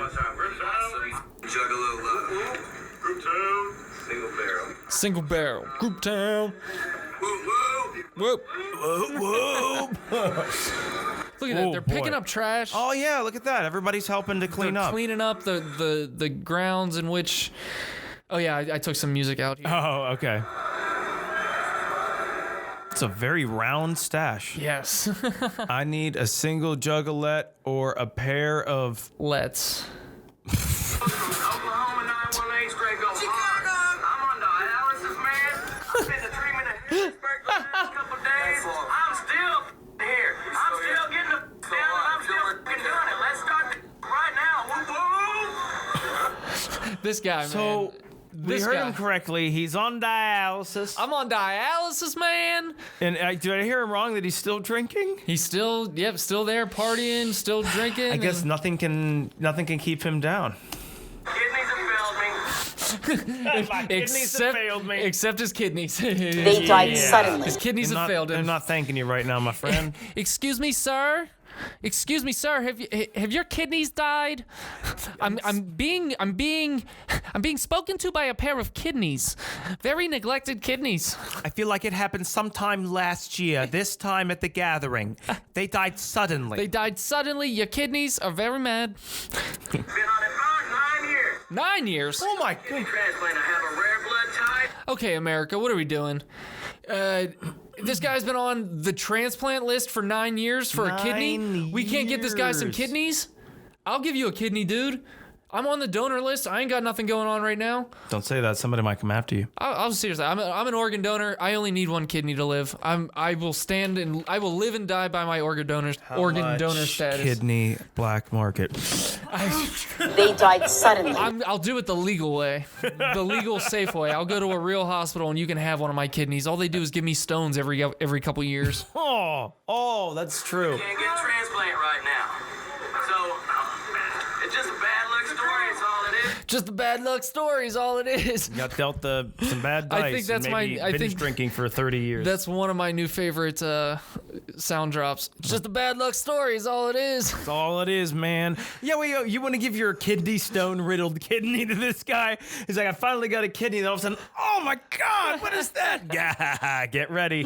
Juggalo love. Group town. Single barrel. Single barrel. Group town. Woo woo. Whoop. Whoop. Look at that. Oh, They're picking boy. up trash. Oh yeah, look at that. Everybody's helping to clean They're up. cleaning up the grounds in which. Oh yeah, I took some music out here. Oh, okay. It's a very round stash. Yes. I need a single juggalette or a pair of. Let's. Oklahoma 918 straight go hard. I'm on dialysis, man. I've been to treatment in Harrisburg the last couple days. I'm still here. I'm still getting the down and I'm still doing it. Let's start right now. Woo-woo. This guy, So man. we This heard guy. him correctly. He's on dialysis. I'm on dialysis, man. And did I hear him wrong that he's still drinking? He's still there partying, still drinking. I guess nothing can keep him down. Kidneys have failed me. My kidneys have failed me. Except his kidneys. They died suddenly. His kidneys have failed I'm him. not thanking you right now, my friend. Excuse me, sir. Excuse me, sir. Have your kidneys died? I'm being spoken to by a pair of kidneys. Very neglected kidneys. I feel like it happened sometime last year, this time at the gathering. They died suddenly. They died suddenly. Your kidneys are very mad. Been on it about 9 years. 9 years. Oh my Kidney god. transplant. I have a rare blood type. Okay, America, what are we doing? This guy's been on the transplant list for 9 years for a kidney. 9 We can't get this guy some years. kidneys? I'll give you a kidney, dude. I'm on the donor list. I ain't got nothing going on right now. Don't say that. Somebody might come after you. I'll seriously. I'm an organ donor. I only need one kidney to live. I will live and die by my organ donor status. Kidney black market. They died suddenly. I'll do it the legal way, the legal safe way. I'll go to a real hospital and you can have one of my kidneys. All they do is give me stones every couple years. Oh, that's true. Can't get a transplant right now. So it's just a bad luck story. It's all it is. Just a bad luck story is all it is. Got dealt some bad dice. I think that's and maybe I binge think drinking for 30 years. That's one of my new favorite sound drops. Just a bad luck story is all it is. That's all it is, man. Yeah, wait, you want to give your kidney stone riddled kidney to this guy? He's like, I finally got a kidney. And all of a sudden, oh my God, what is that? Get ready.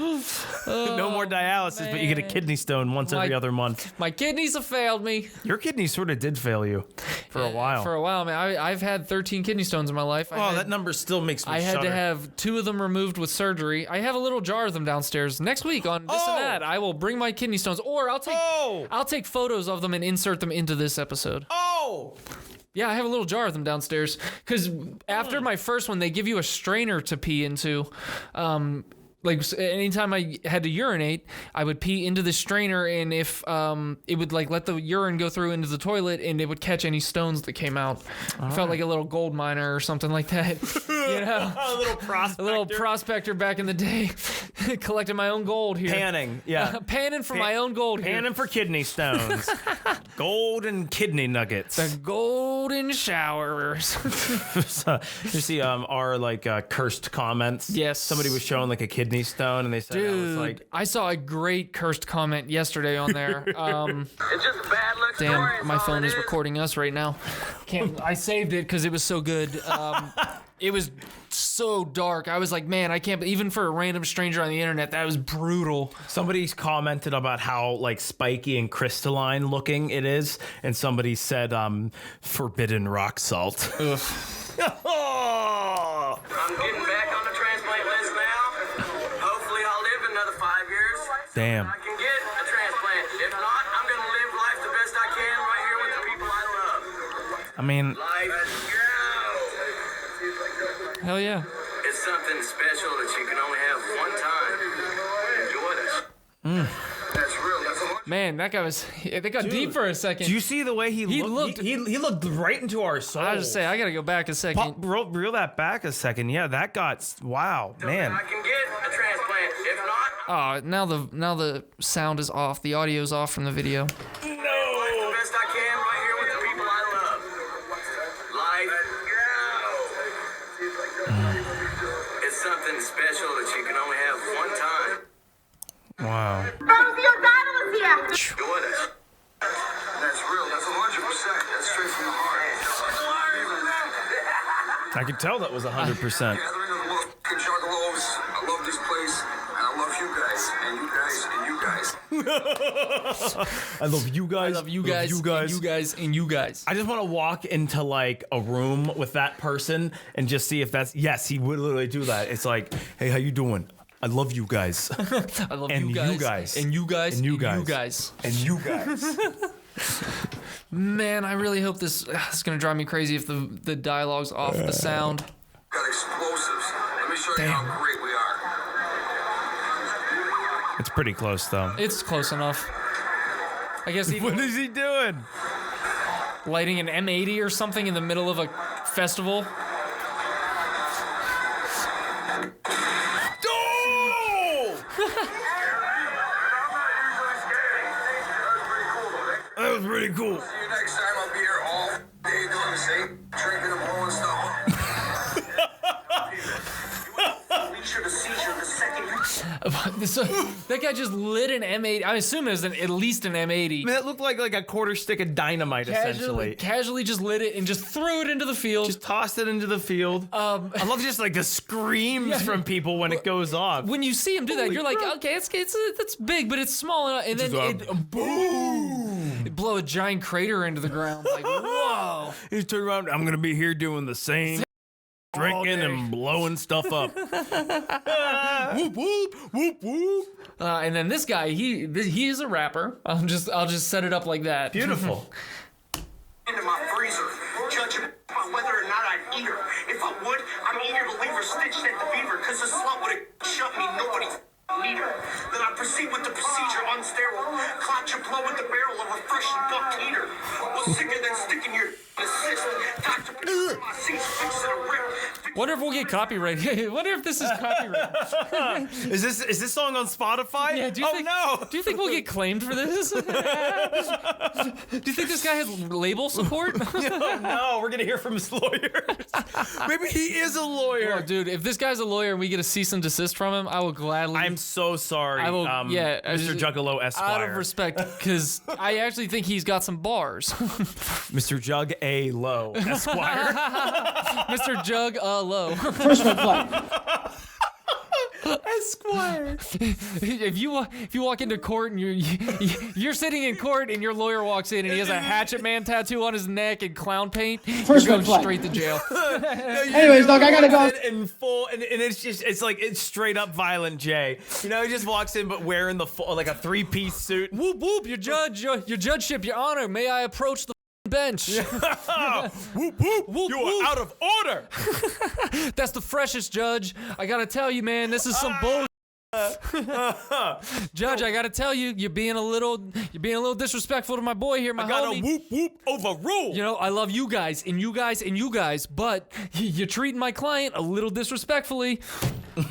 No more dialysis, but you get a kidney stone once every other month. My kidneys have failed me. Your kidney sort of did fail you for a while. For a while, man. I've had 13 kidney stones in my life. That number still makes me I had shudder. to have 2 of them removed with surgery. I have a little jar of them downstairs. Next week on This and That, I will bring my kidney stones, or I'll take photos of them and insert them into this episode. Yeah, I have a little jar of them downstairs. Because after my first one, they give you a strainer to pee into. Like anytime I had to urinate, I would pee into the strainer, and if it would like let the urine go through into the toilet, and it would catch any stones that came out. I felt like a little gold miner or something like that. You know, a little prospector. a little prospector back in the day, collecting my own gold here. Panning, yeah. Panning for my own gold here. Panning for kidney stones. Gold and kidney nuggets. The golden showers. You see our cursed comments? Yes. Somebody was showing like a kidney stone and they said Dude, I saw a great cursed comment yesterday on there. It's just a bad luck story. Damn, It's my all phone it is recording us right now. I saved it because it was so good. It was so dark. I was like, man, I can't. Even for a random stranger on the internet, that was brutal. Somebody's commented about how spiky and crystalline looking it is, and somebody said forbidden rock salt. I'm getting back on the transplant list now. Hopefully I'll live another 5 years. Damn. I can get a transplant. If not, I'm going to live life the best I can right here with the people I love. I mean, Hell yeah. It's something special that you can only have one time. Enjoy this. That's real. That's a Man, that guy was. They got deep for a second. do you see the way he looked? He looked right into our souls. I just say, I gotta go back a second. Reel that back a second. Yeah, that got wow, man. I can get a transplant. If not, Now the sound is off. The audio's off from the video. life the best I can right here with the people I love. Life. It's something special that you can only have one time. Wow. Enjoy this. That's real. That's 100%. That's straight from the heart. I could tell that was 100%. Juggalos. I love this place, and I love you guys. And I love you guys. I love you guys. You guys. And you guys. And you guys. I just want to walk into like a room with that person and just see if that's yes, he would literally do that. It's like, hey, how you doing? I love you guys. I love and you guys. And you guys. And you and guys. you guys. And you guys. Man, I really hope this is gonna drive me crazy if the dialogue's off the sound. Got explosives. Let me show you how great we are. It's pretty close though. It's close enough. I guess What is he doing? lighting an M80 or something in the middle of a festival. That was pretty cool. See you next time. I'll be here all day doing the same, drinking and blowing stuff up. That guy just lit an M80. I assume it was at least an M80. I mean, that looked like a quarter stick of dynamite, essentially. Casually just lit it and just threw it into the field. Just tossed it into the field. I love just like the screams from people when it goes off. When you see him do that, you're like, okay, it's big, but it's small enough. And then boom! It blow a giant crater into the ground. Like, whoa! He's turned around. I'm gonna be here doing the same. Drinking and blowing stuff up. Whoop whoop whoop whoop. And then this guy, he is a rapper. I'll just set it up like that. Beautiful. Into my freezer, judging by whether or not I'd eat her. If I would, I'm eager to leave her stitched at the beaver, cause the slut would have shut me. Nobody need her. Then I proceed with the procedure unsterile. Clot your blood with the barrel of refreshing buck heater. What's sicker than sticking your assist? Doctor, my seats fixing a rip. Wonder if we'll get copyrighted. Wonder if this is copyrighted. Is this song on Spotify? Yeah, do you think we'll get claimed for this? Do you think this guy has label support? No, we're gonna hear from his lawyer. Maybe he is a lawyer. Oh, dude, if this guy's a lawyer and we get a cease and desist from him, I will gladly. I'm so sorry. I will, Mr. Juggalo Esquire. Out of respect, because I actually think he's got some bars. Mr. Juggalo Esquire. Mr. Jug Low. First red flag. Esquire. If you walk into court and you're sitting in court and your lawyer walks in and he has a Hatchet Man tattoo on his neck and clown paint, First you're red going flag. straight to jail. Anyways, dog, I gotta go. In full, and it's straight up Violent J. You know, he just walks in but wearing the full, like a 3-piece suit. Whoop whoop, your judgeship, your honor. May I approach the bench? Whoop whoop, you are out of order. That's the freshest, Judge. I gotta tell you, man, this is some bull. Judge, I gotta tell you, you're being a little disrespectful to my boy here, my I gotta homie. whoop whoop overrule. You know, I love you guys, and you guys, and you guys, but you're treating my client a little disrespectfully. Whip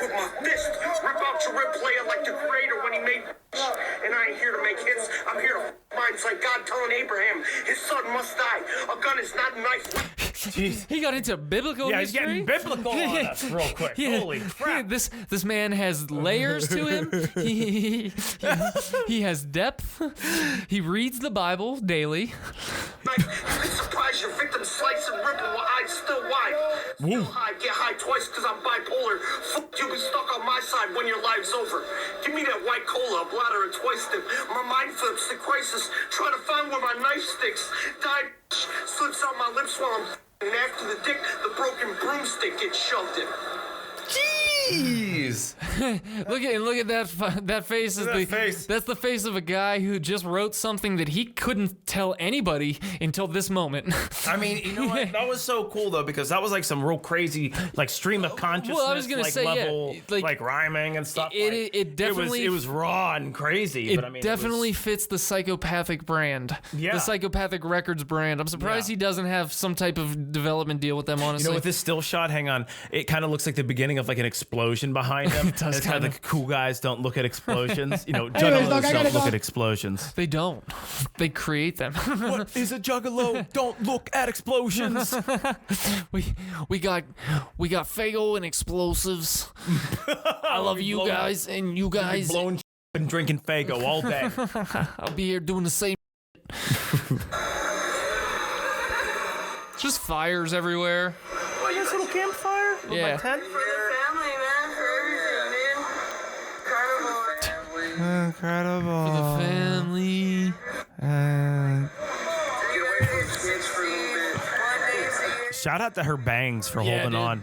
with my fist, rip out your rib player like the creator when he made. And I ain't here to make hits, I'm here to minds like God telling Abraham his son must die. A gun is not a knife. Jeez. He got into biblical Yeah, he's history. getting biblical on us real quick. Yeah. Holy crap. This man has layers to him. He has depth. He reads the Bible daily. Like, you can surprise your victim, slice and rip while eyes still wide. Still high, get high twice cause I'm bipolar. Fuck, you'll be stuck on my side when your life's over. Give me that white cola, a bladder and twice dip. My mind flips, the crisis, trying to find where my knife sticks. Die, slips out my lips while I'm and after the dick, the broken broomstick gets shoved in. Jeez. Look at that face. That's the face of a guy who just wrote something that he couldn't tell anybody until this moment. I mean, you know what? That was so cool though, because that was like some real crazy, like stream of consciousness, Well, I was gonna like say, level, yeah, like rhyming and stuff. It definitely it was raw and crazy. It but I mean, definitely fits the psychopathic brand. Yeah. The psychopathic records brand. I'm surprised he doesn't have some type of development deal with them, honestly. You know, with this still shot, hang on, it kind of looks like the beginning of like an explosion behind him. does It's kind of kinda. like cool guys don't look at explosions. You know, Anyways, juggalos dog, I gotta don't look go. at explosions. They don't. They create them. What is a juggalo? Don't look at explosions. we got Faygo and explosives. I love you blowing- guys and you guys. Blowing and drinking Faygo all day. I'll be here doing the same. Just fires everywhere. Oh, you got a little campfire? Yeah. Tent? For the family, man. For everything, man. Carnival. incredible. For the family. Shout out to her bangs for Yeah, holding dude. on.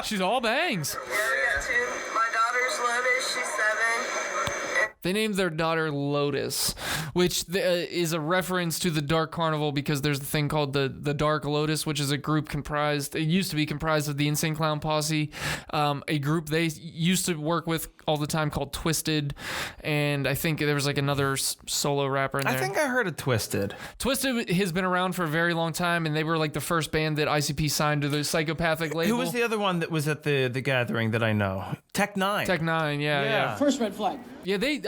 She's all bangs. Yeah, we got two. My daughter's Lotus. She's 7. They named their daughter Lotus, which is a reference to the Dark Carnival because there's a thing called the Dark Lotus, which is a group comprised. It used to be comprised of the Insane Clown Posse, a group they used to work with all the time called Twisted, and I think there was like another solo rapper in there. I think I heard of Twisted. Twisted has been around for a very long time, and they were like the first band that ICP signed to the Psychopathic label. Who was the other one that was at the gathering that I know? Tech Nine. Tech Nine, yeah. First red flag. Yeah, they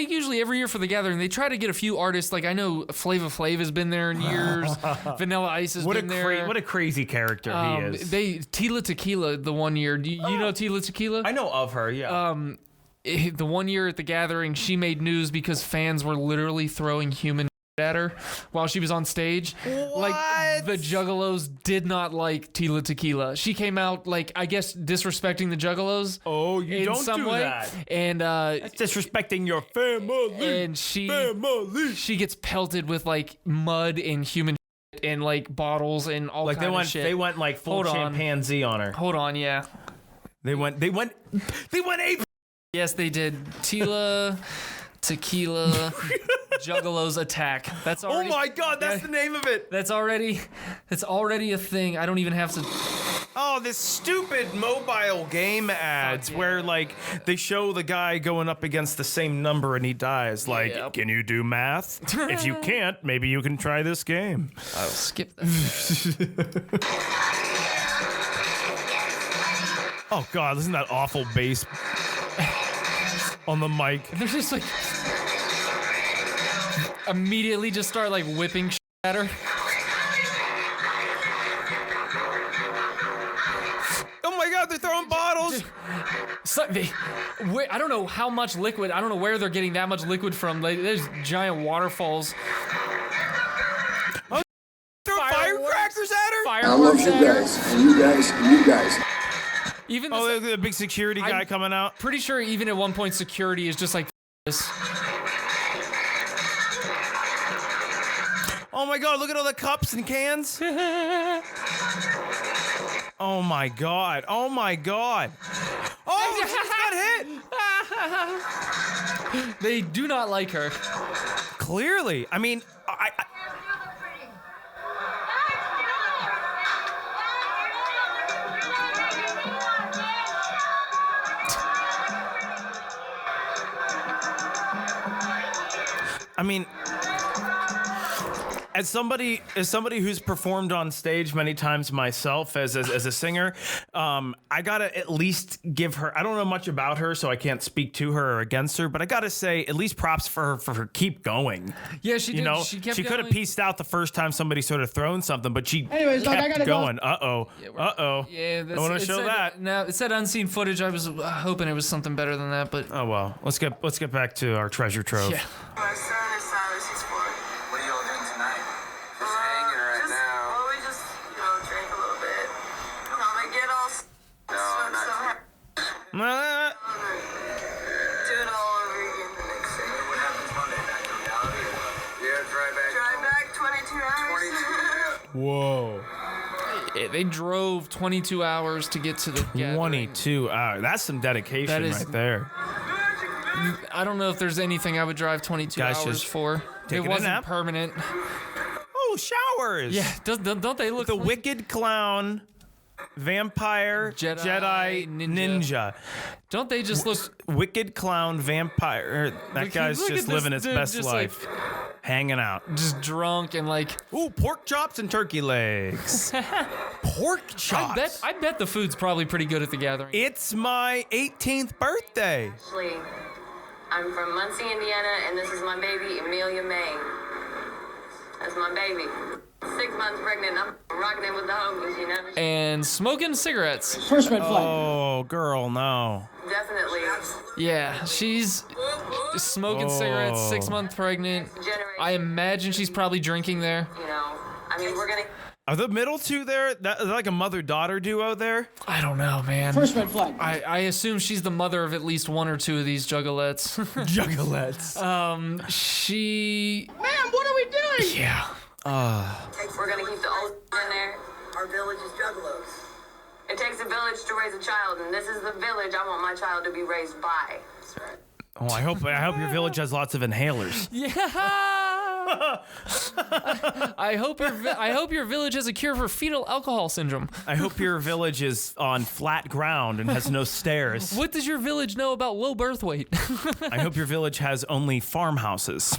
usually every year for the gathering, they try to get a few artists. Like I know Flava Flav has been there in years. Vanilla Ice has been there. What a crazy character he is. Tila Tequila the one year. Do you know Tila Tequila? I know of her, yeah. The one year at the gathering, she made news because fans were literally throwing human at her while she was on stage. What? Like the Juggalos did not like Tila Tequila. She came out like I guess disrespecting the Juggalos. Oh, you in don't some do way. that. And That's disrespecting your family. and she gets pelted with like mud and human and like bottles and all Like kind of shit. they went like full Hold on. chimpanzee on her. Hold on, yeah. They went ape. Yes, they did. Tila Tequila Juggalos Attack. That's Oh already. my god, that's the name of it. That's already a thing. I don't even have to. Oh, this stupid mobile game ads where like they show the guy going up against the same number and he dies. Like, Yep. can you do math? If you can't, maybe you can try this game. I'll skip that. Oh god, listen to that awful bass on the mic. They're just like immediately just start like whipping shit at her. Oh my god, they're throwing bottles. So I don't know how much liquid. I don't know where they're getting that much liquid from. Like, there's giant waterfalls. Throw firecrackers at her. I love you guys, and you guys. Even Oh, this, the big security guy coming out. pretty sure even at one point security is just like this. Oh my god, look at all the cups and cans. Oh my god. Oh my god. Oh, she just got hit. They do not like her. Clearly. I mean, I mean, as somebody who's performed on stage many times myself as a singer, I gotta at least give her. I don't know much about her, so I can't speak to her or against her. But I gotta say, at least props for her keep going. Yeah, she did. You know, She kept could have going. pieced out the first time somebody sort of thrown something, but she Anyways, Doug, I kept gotta go. going. Uh oh. Yeah, I want to show that. No, it said unseen footage. I was hoping it was something better than that, but Oh well. Let's get back to our treasure trove. yeah. My son is Cyrus. He's 4. What are y'all doing tonight? Just hanging right now. Well, we just, drink a little bit. Probably get all No, not Uh, do it all over again the next day. What happens Monday? Back to reality? Yeah, drive back. Drive back 22 hours. 22. Whoa. They drove 22 hours to get to the gathering. 22 hours. That's some dedication That is- right there. I don't know if there's anything I would drive 22 Guys, hours just for. taking It a wasn't nap. permanent. Oh, showers. Yeah, don't they look The like- Wicked Clown, Vampire, Jedi, Ninja. Don't they just look? Wicked Clown, Vampire. That Look- guy's look just at this living his dude, best just life. Hanging out. Just drunk and like. Ooh, pork chops and turkey legs. Pork chops. I bet the food's probably pretty good at the gathering. It's my 18th birthday. Ashley, I'm from Muncie, Indiana, and this is my baby, Amelia May. That's my baby. 6 months pregnant. I'm rocking it with the homies, And smoking cigarettes. First red flag. Oh, girl, no. Definitely. Yeah, she's smoking cigarettes, 6 months pregnant. I imagine she's probably drinking there. I mean, we're gonna. Are the middle two there? That, like a mother-daughter duo there? I don't know, man. First red flag. I assume she's the mother of at least one or two of these juggalettes. Juggalettes. She... Ma'am, what are we doing? Yeah. We're gonna keep the old in there. Our village is Juggalos. It takes a village to raise a child, and this is the village I want my child to be raised by. That's right. Oh, I hope your village has lots of inhalers. Yeah. I hope your village has a cure for fetal alcohol syndrome. I hope your village is on flat ground and has no stairs. What does your village know about low birth weight? I hope your village has only farmhouses.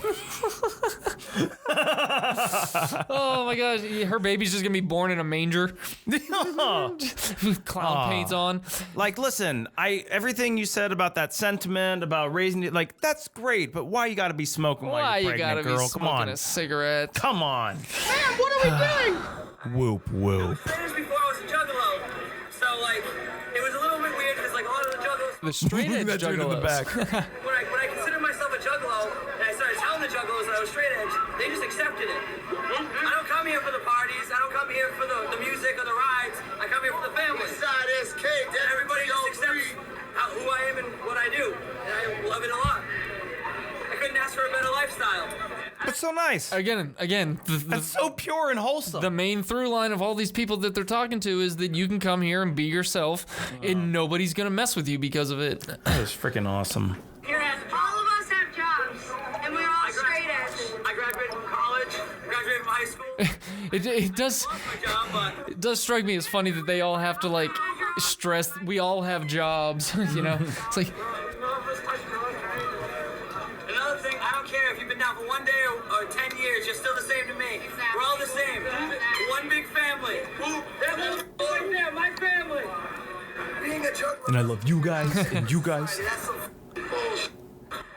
Oh my gosh, her baby's just gonna be born in a manger with clown paints on. Like, listen, everything you said about that sentiment about raising it, like, that's great, but why you gotta be smoking while Why you're you pregnant, gotta girl? be Come smoking on. a cigarette? Come on. Ma'am, what are we doing? Whoop, whoop. Finished before I was a juggalo, so like it was a little bit weird because like a lot of the juggalos. The straight edge That dude in the juggalos. back. When I considered myself a juggalo and I started telling the juggalos that I was straight edge, they just accepted it. I don't come here for the parties. I don't come here for the music or the rides. I come here for the family. And everybody just accepts who I am and what I do, and I love it a lot. I couldn't ask for a better lifestyle. That's so nice. Again, That's so pure and wholesome. the main through line of all these people that they're talking to is that you can come here and be yourself, and nobody's gonna mess with you because of it. That is freaking awesome. Here has a job. All of us have jobs, and we're all straight edge. I graduated from college, graduated from high school. It does Lost my job, but it does strike me as funny that they all have to like stress. We all have jobs, you know. It's like another thing, I don't care if you've been down for 1 day or 10 years, you're still the same to me. We're all the same. One big family. That little boy there, my family. Being a juggalo, And I love you guys and you guys. that's some bullshit.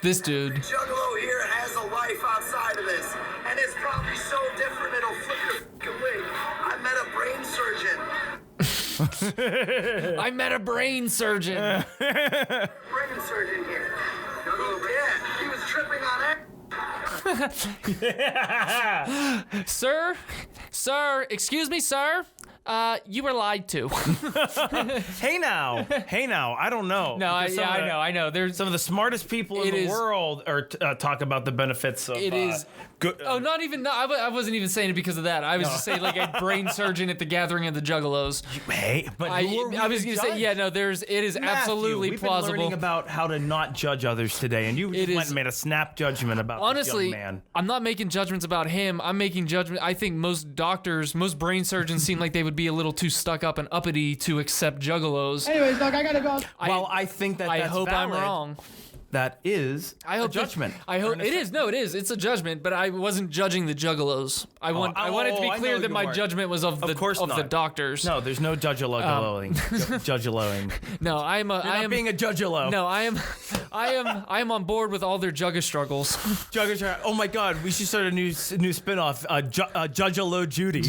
this dude. Juggalo here has a life outside of this, and it's probably so different it'll flip your fucking wig. I met a brain surgeon. I met a brain surgeon. Brain surgeon here. Yeah, he was tripping on it. Sir, excuse me, sir. You were lied to. Hey now, I don't know. No, Because some of the- I know. There's Some of the smartest people in It the is- world are talk about the benefits of. It is- Good. Oh, not even. No, I wasn't even saying it because of that. I was just saying like a brain surgeon at the gathering of the Juggalos. Hey, but I who are we was to gonna say, judge? yeah, no. It is Matthew, absolutely we've plausible. been learning about how to not judge others today, and you It just went is- and made a snap judgment about Honestly, this young man. I'm not making judgments about him. I'm making judgment. I think most doctors, most brain surgeons seem like they would be a little too stuck up and uppity to accept juggalos. Anyways, dog, I gotta go. Well, I think that I that's hope I'm valid. wrong. That is I hope a judgment. I hope it is. No, it is. It's a judgment, but I wasn't judging the juggalos. I want it to be I clear know that you my weren't. judgment was of the course the not. doctors. No, there's no judge-a-loing. Judge-a-loing. No, I am being a judge-a-lo. No, I am on board with all their jugga struggles. Jugga, oh my God, we should start a new spinoff, Jugggalo Judy.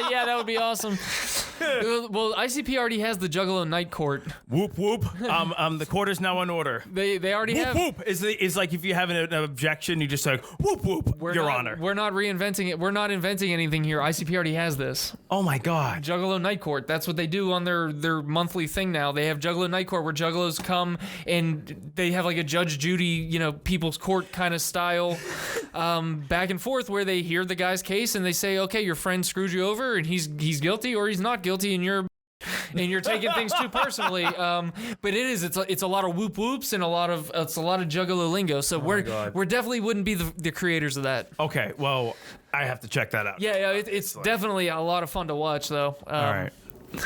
Yeah, that would be awesome. Well, ICP already has the Juggalo Night Court. Whoop whoop. The court is now in order. They already Whoop have. whoop is like if you have an objection, you just like whoop whoop. Your Honor. We're not reinventing it. We're not inventing anything here. ICP already has this. Oh my God. Juggalo Night Court. That's what they do on their monthly thing now. They have Juggalo Night Court where Juggalos come and they have like a Judge Judy, people's court kind of style, back and forth where they hear the guy's case and they say, okay, your friend screwed you over and he's guilty or he's not guilty and you're taking things too personally. But it's a lot of whoop whoops and it's a lot of Juggalo lingo. So we're definitely wouldn't be the creators of that. Okay, well, I have to check that out. Yeah, it's definitely a lot of fun to watch though. All right. Let me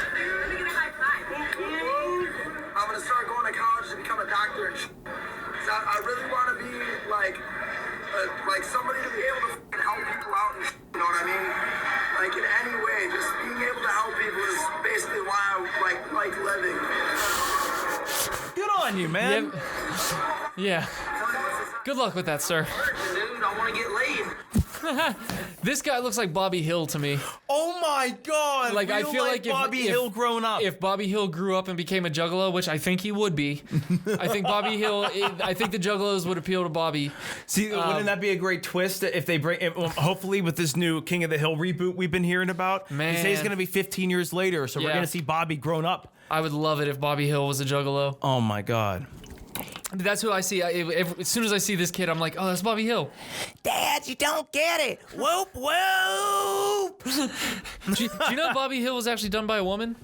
get a high five. I'm gonna start going to college to become a doctor and so I really want to be like somebody to be able to help people out and you know what I mean? Like in any way, just being able to help people is basically why I like living. Good on you, man. Yeah. Good luck with that, sir. Dude, I want to get laid. This guy looks like Bobby Hill to me. Oh my God! Like, I real feel life like if Bobby Hill grown up. If Bobby Hill grew up and became a Juggalo, which I think he would be, I think I think the Juggalos would appeal to Bobby. See, wouldn't that be a great twist if they bring? Hopefully, with this new King of the Hill reboot we've been hearing about, Man. they say it's going to be 15 years later, so we're Yeah. going to see Bobby grown up. I would love it if Bobby Hill was a Juggalo. Oh my God! That's who I see. As soon as I see this kid, I'm like, oh, that's Bobby Hill. Dad, you don't get it. Whoop whoop. Do you know Bobby Hill was actually done by a woman?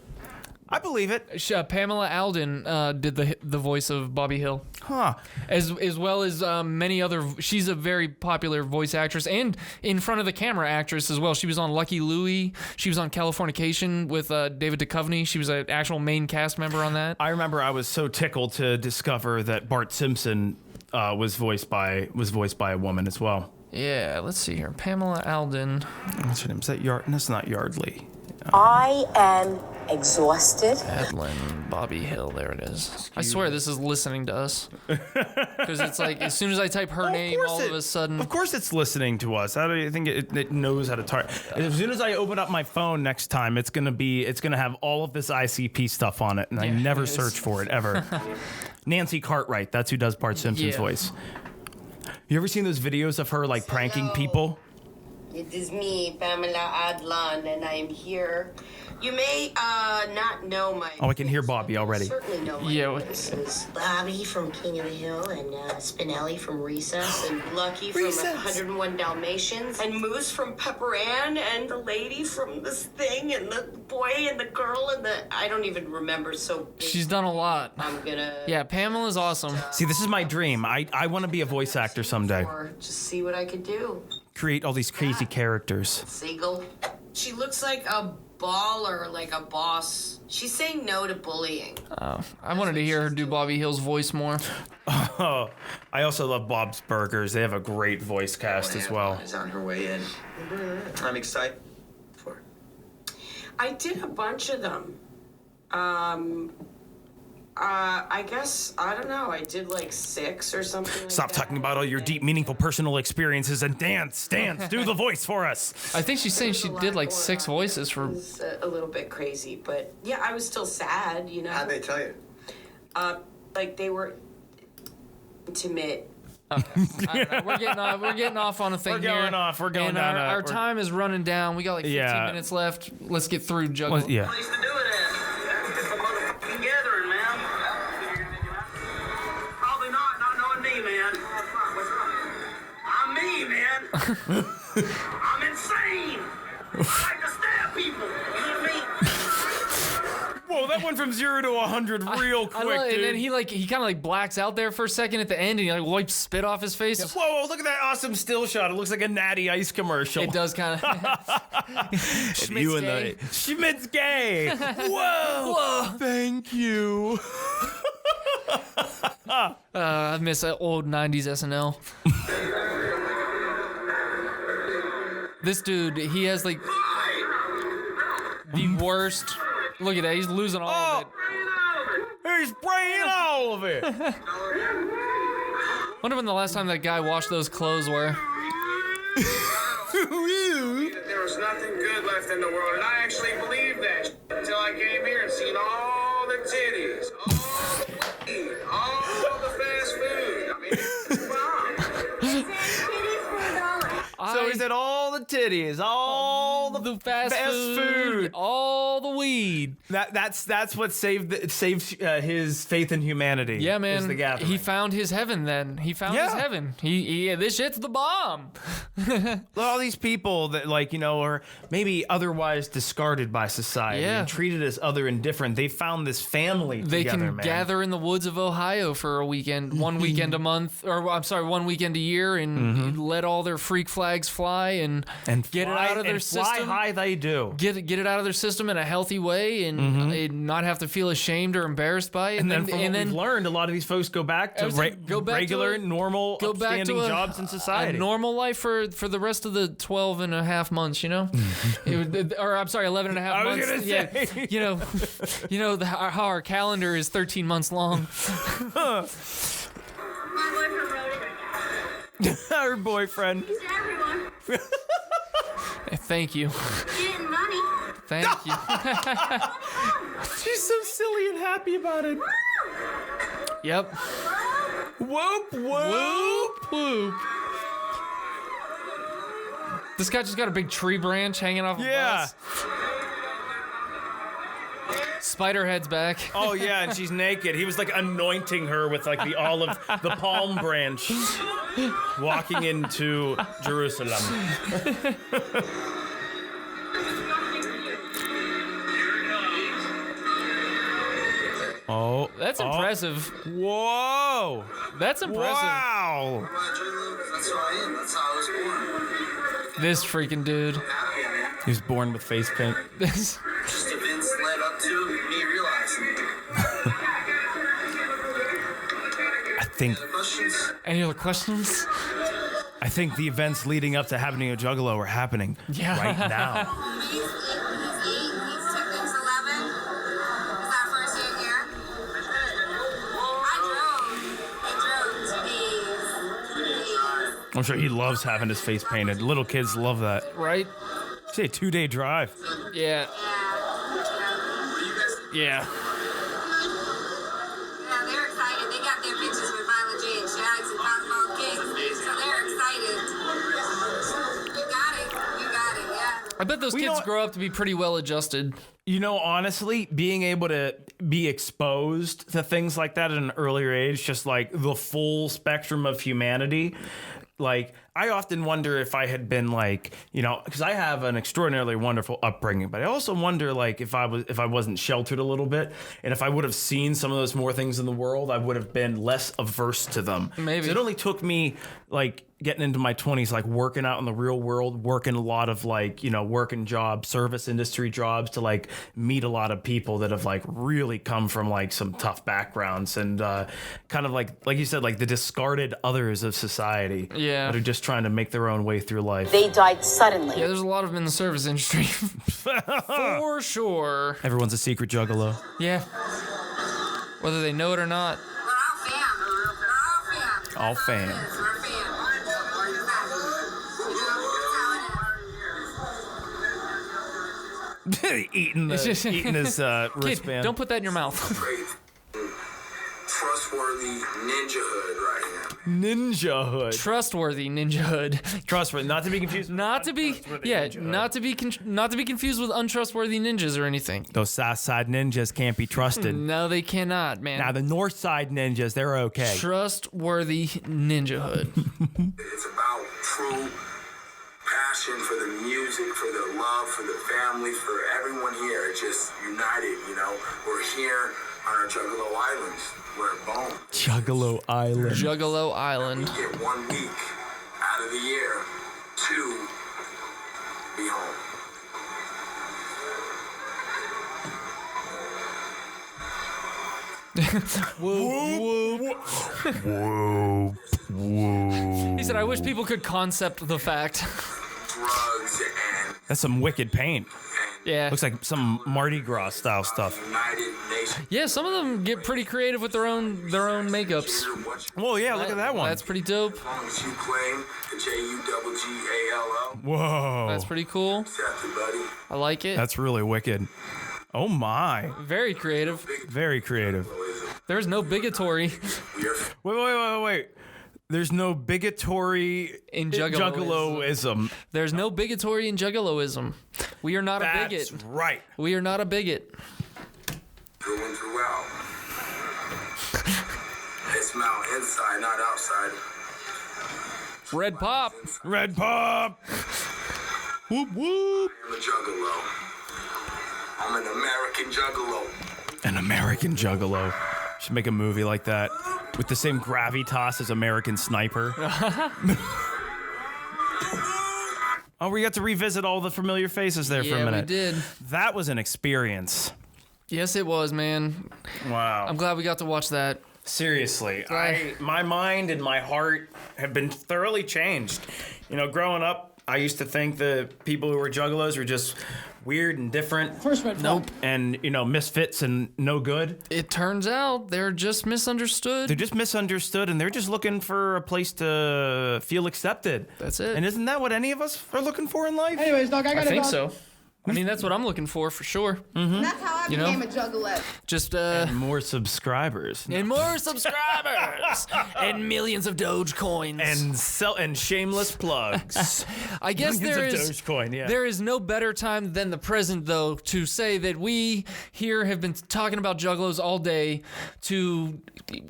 I believe it. Pamela Alden did the voice of Bobby Hill. Huh. As well as many other. She's a very popular voice actress and in front of the camera actress as well. She was on Lucky Louie. She was on Californication with David Duchovny. She was an actual main cast member on that. I remember I was so tickled to discover that Bart Simpson was voiced by a woman as well. Yeah, let's see here. Pamela Alden. What's her name? Is that That's not Yardley. I am exhausted. Edlin, Bobby Hill, there it is. I swear this is listening to us. Because it's like, as soon as I type her name, all of a sudden... Of course it's listening to us. How do you think it knows how to target? As soon as I open up my phone next time, it's gonna have all of this ICP stuff on it, and I never search for it, ever. Nancy Cartwright, that's who does Bart Simpson's voice. You ever seen those videos of her, like, pranking people? It is me, Pamela Adlan, and I'm here. You may not know my... Oh, I can hear Bobby already. Certainly know my voices. Bobby from King of the Hill, and Spinelli from Recess, and Lucky from 101 Dalmatians, and Moose from Pepper Ann, and the lady from this thing, and the boy and the girl, and the... I don't even remember, so... She's done a lot. I'm gonna... Yeah, Pamela's awesome. See, this is my dream. I want to be a voice actor someday. Or just see what I could do. Create all these crazy characters. Seagull. She looks like a baller, like a boss. She's saying no to bullying. Oh, I wanted to hear her do Bobby Hill's voice more. Oh, I also love Bob's Burgers. They have a great voice cast as well. Is on her way in. I'm excited for her. I did a bunch of them. I guess, I don't know, I did like 6 or something like Stop that. talking about all your deep, meaningful personal experiences and dance, do the voice for us. I think she's saying she did like 6 voices for... It was a little bit crazy, but yeah, I was still sad, you know. How'd they tell you? Like they were intimate. Okay. I don't know. We're getting off on a thing here. We're going off. We're going and down. Our time is running down. We got like 15 minutes left. Let's get through Juggalo. Well, yeah. Place to do it at. It's a motherfucking gathering, man. Probably not knowing me, man. I'm me, man. I'm insane. I like to stab people. You know what I mean? Whoa, that went from 0 to 100 real quick, dude. And then he kind of like blacks out there for a second at the end, and he like wipes spit off his face. Whoa, look at that awesome still shot. It looks like a Natty Ice commercial. It does kind of. Schmidt's gay. Whoa. Thank you. I miss that old 90s SNL. This dude, he has like the worst. Look at that, he's losing all of it. He's spraying all of it. Wonder when the last time that guy washed those clothes were. There was nothing good left in the world, and I actually believed that until I came here and seen all the titties, all the fast food. I mean, it's a bomb. So he said all the titties, all the fast food, all the weed. That's what saves his faith in humanity. Yeah, man. Is the gathering. He found his heaven. Then he found his heaven. He this shit's the bomb. All these people that are maybe otherwise discarded by society and treated as other and different. They found this family. They together, can man. gather in the woods of Ohio for a weekend, one weekend a month, or I'm sorry, one weekend a year, and let all their freak flags fly and get it out of their system. Fly high, they do. Get it out of their system in a healthy way and not have to feel ashamed or embarrassed by it. And then from what we've learned, a lot of these folks go back to regular, normal, upstanding jobs in society. A normal life for the rest of the 12 and a half months, you know? Or I'm sorry, 11 and a half months. I was gonna say. You know how our calendar is 13 months long. My boyfriend wrote it. Her boyfriend. He's everyone. Thank you. Getting money. Thank you. She's so silly and happy about it. Yep. Whoop, whoop. Whoop, whoop. This guy just got a big tree branch hanging off a bus. Spiderhead's back. Oh, yeah, and she's naked. He was like anointing her with like the palm branch, walking into Jerusalem. Oh, that's impressive. Whoa, that's impressive. Wow. That's who I am. That's how I was born. This freaking dude. He was born with face paint. This. Just events led up to me realizing. I think. Any other questions? I think the events leading up to happening a Juggalo are happening right now. He's 8, he's 11. Is that first year here? I drove I'm sure he loves having his face painted. Little kids love that. Right? Say a 2-day drive. Yeah. Yeah. Yeah, they're excited. They got their pictures with Violet J and Shags and Cosmo King, so they're excited. You got it, yeah. I bet those kids grow up to be pretty well adjusted. You know, honestly, being able to be exposed to things like that at an earlier age, just like the full spectrum of humanity. Like, I often wonder if I had been like, you know, because I have an extraordinarily wonderful upbringing, but I also wonder like if I wasn't sheltered a little bit, and if I would have seen some of those more things in the world, I would have been less averse to them. Maybe. So it only took me like getting into my 20s, like working out in the real world, working a lot of like, you know, working jobs, service industry jobs, to like meet a lot of people that have like really come from like some tough backgrounds, and kind of like you said, like the discarded others of society. Yeah. That are just trying to make their own way through life. They died suddenly. Yeah, there's a lot of them in the service industry. For sure. Everyone's a secret juggalo. Yeah. Whether they know it or not. All fam. eating his wristband. Kid, don't put that in your mouth. Trustworthy ninjahood right here. Ninjahood. Trustworthy ninjahood. Trustworthy, not to be confused. Not to be confused with untrustworthy ninjas or anything. Those South Side ninjas can't be trusted. No, they cannot, man. Now the North Side ninjas, they're okay. Trustworthy ninjahood. It's about true passion for the music, for the love, for the family, for everyone here. Just united, you know. We're here on our Juggalo Islands. We're bone. Juggalo Island. Juggalo Island. We get 1 week out of the year to be home. Whoop, whoop. Whoa. He said, I wish people could concept the fact. Drugs and That's some wicked paint. Yeah. Looks like some Mardi Gras style stuff. United Nation. Yeah, some of them get pretty creative with their own makeups. Whoa, yeah, look at that one. That's pretty dope. As long as you claim the Juggalo. Whoa. That's pretty cool. Accepted, buddy. I like it. That's really wicked. Oh my. Very creative. Very creative. There's no bigatory Wait. There's no bigatory in Juggaloism. There's no bigatory in Juggaloism. We are not a bigot. That's right. We are not a bigot. Through and throughout. They smile inside, not outside. Red pop. Red pop. Whoop whoop. I'm a Juggalo. I'm an American Juggalo. An American Juggalo. Should make a movie like that with the same gravitas as American Sniper. Oh, we got to revisit all the familiar faces there for a minute. Yeah, we did. That was an experience. Yes, it was, man. Wow. I'm glad we got to watch that. Seriously, my mind and my heart have been thoroughly changed. You know, growing up, I used to think the people who were juggalos were just weird and different. First red Nope. And, you know, misfits and no good. It turns out they're just misunderstood. They're just misunderstood, and they're just looking for a place to feel accepted. That's it. And isn't that what any of us are looking for in life? Anyways, Doc, I gotta I think go. so. I mean, that's what I'm looking for sure. That's how I You know? became a Juggalo. Just And more subscribers. and more subscribers and millions of Doge coins. And shameless plugs. I guess Millions of Dogecoin, yeah. there is no better time than the present, though, to say that we here have been talking about Juggalos all day.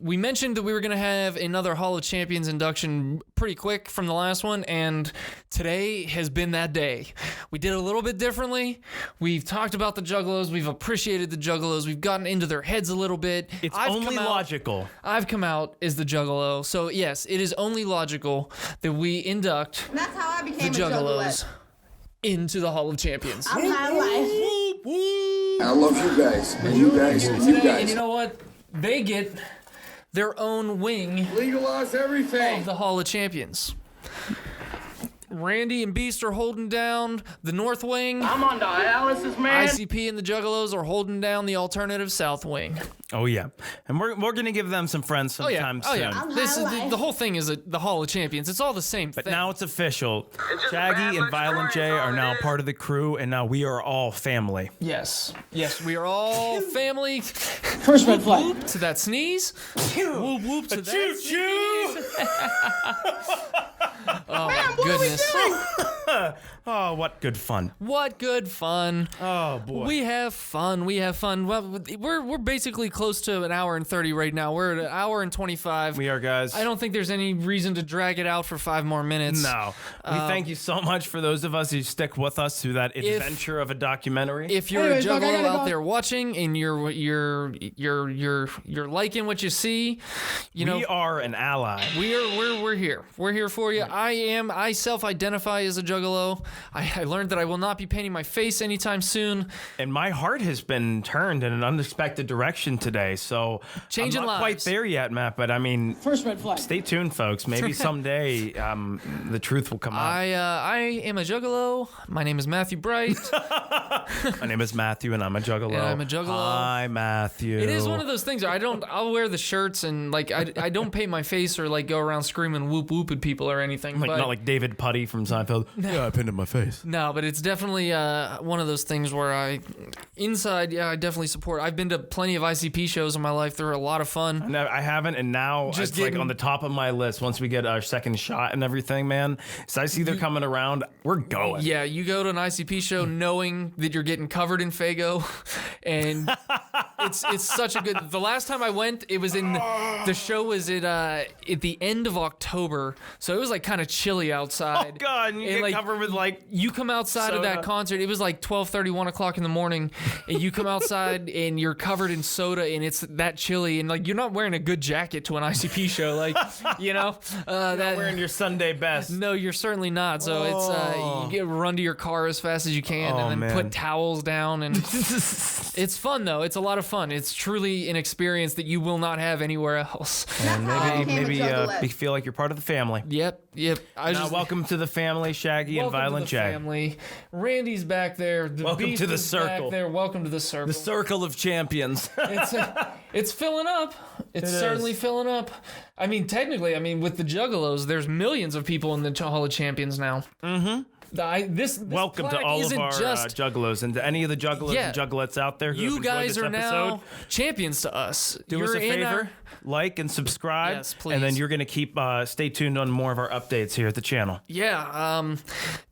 We mentioned that we were going to have another Hall of Champions induction pretty quick from the last one, and today has been that day. We did it a little bit differently. We've talked about the Juggalos. We've appreciated the Juggalos. We've gotten into their heads a little bit. It's only logical. I've come out as the Juggalo. So, yes, it is only logical that we induct And that's how I the became a Juggalos Juggalo. into the Hall of Champions. I'm high life. I love you guys, and you guys, and you Today, and guys. you know what? They get their own wing Legalize everything. of the Hall of Champions. Randy and Beast are holding down the North Wing. I'm on dialysis, man. ICP and the Juggalos are holding down the alternative South Wing. Oh, yeah. And we're going to give them some friends sometime Oh soon. yeah. This is the whole thing is the Hall of Champions. It's all the same But thing. now it's official. Shaggy and Violent J are now part of the crew, and now we are all family. Yes, we are all family. First red flag. Whoop to that sneeze. Whoop whoop to that sneeze. Oh goodness. Oh, what good fun. What good fun. Oh, boy. We have fun. Well, we're basically close to an hour and 30 right now. We're at an hour and 25. We are, guys. I don't think there's any reason to drag it out for 5 more minutes. No. We thank you so much for those of us who stick with us through that adventure of a documentary. If you're Anyways, a look, I Juggalo gotta out go. there watching and you're liking what you see, you know, we are an ally. we're here. We're here for you. I self-identify as a Juggalo. I learned that I will not be painting my face anytime soon. And my heart has been turned in an unexpected direction today. So Changing I'm not quite lives. there yet, Matt, but I mean, First red flag. stay tuned, folks. Maybe someday the truth will come out. I am a Juggalo. My name is Matthew Bright. My name is Matthew, and I'm a Juggalo. And I'm a Juggalo. Hi, Matthew. It is one of those things. I'll wear the shirts and like I don't paint my face or like go around screaming whoop whoop at people or anything. Like, but not like David Putty from Seinfeld. Yeah, I painted my face. No, but it's definitely one of those things where I definitely support. I've been to plenty of ICP shows in my life. They're a lot of fun. No, I haven't, and now Just it's like getting- on the top of my list. Once we get our second shot and everything, man. So I see they're coming around. We're going. Yeah, you go to an ICP show knowing that you're getting covered in Faygo, and it's such a good. The last time I went, it was in the show was at the end of October, so it was like kind of chilly outside. Oh God, and you get like, covered with like you come outside of that soda. concert. It was like 12:30, 1 o'clock in the morning, and you come outside and you're covered in soda, and it's that chilly, and like you're not wearing a good jacket to an ICP show, like you know that. wearing your Sunday best. No, you're certainly not. So it's you run to your car as fast as you can, Oh, and then man. put towels down, and it's fun though. It's a lot of fun. It's truly an experience that you will not have anywhere else. And That's how I became a maybe Juggalo. you feel like you're part of the family. Yep. I Now, just welcome to the family, Shaggy and welcome Violent to the J. family. Randy's back there. The Welcome Beast to the is circle. Back there. Welcome to the circle. The circle of champions. It's filling up. It's certainly filling up. I mean, technically, with the Juggalos, there's millions of people in the Hall of Champions now. Mm-hmm. This Welcome to plaque all of isn't our just Juggalos and to any of the Juggalos Yeah. and Juggalettes out there who have you enjoyed guys this are episode. now champions to us. Do us You're a in favor, our- like and subscribe. Yes, And then please. you're going to keep stay tuned on more of our updates here at the channel. Yeah,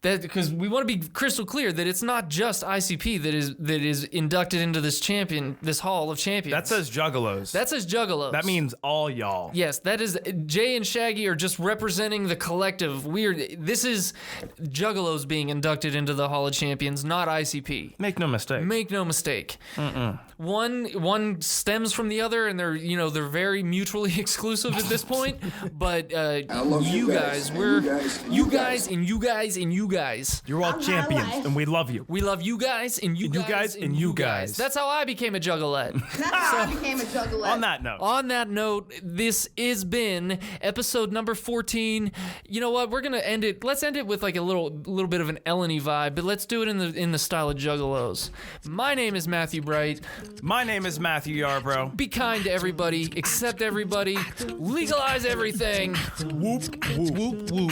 that because we want to be crystal clear that it's not just ICP that is inducted into this Hall of Champions. That says Juggalos. That says Juggalos. That means all y'all. Yes, that is Jay and Shaggy are just representing the collective. This is Juggalos being inducted into the Hall of Champions, not ICP. Make no mistake. Make no mistake. One stems from the other, and they're very mutually exclusive at this point. But love you you guys, guys, and we're you guys, and you you guys, guys. and you guys, and you guys. You're all I'm champions, high life. and we love you. We love you guys, and you guys, and you guys. That's how I became a Juggalette. That's how I became a Juggalo. On that note, On that note, this has been episode number 14. You know what? We're gonna end it. Let's end it with like a little bit of an Eleni vibe, but let's do it in the style of Juggalos. My name is Matthew Bright. my name is Matthew Yarbrough. Be kind to everybody, accept everybody, legalize everything. Whoop whoop whoop.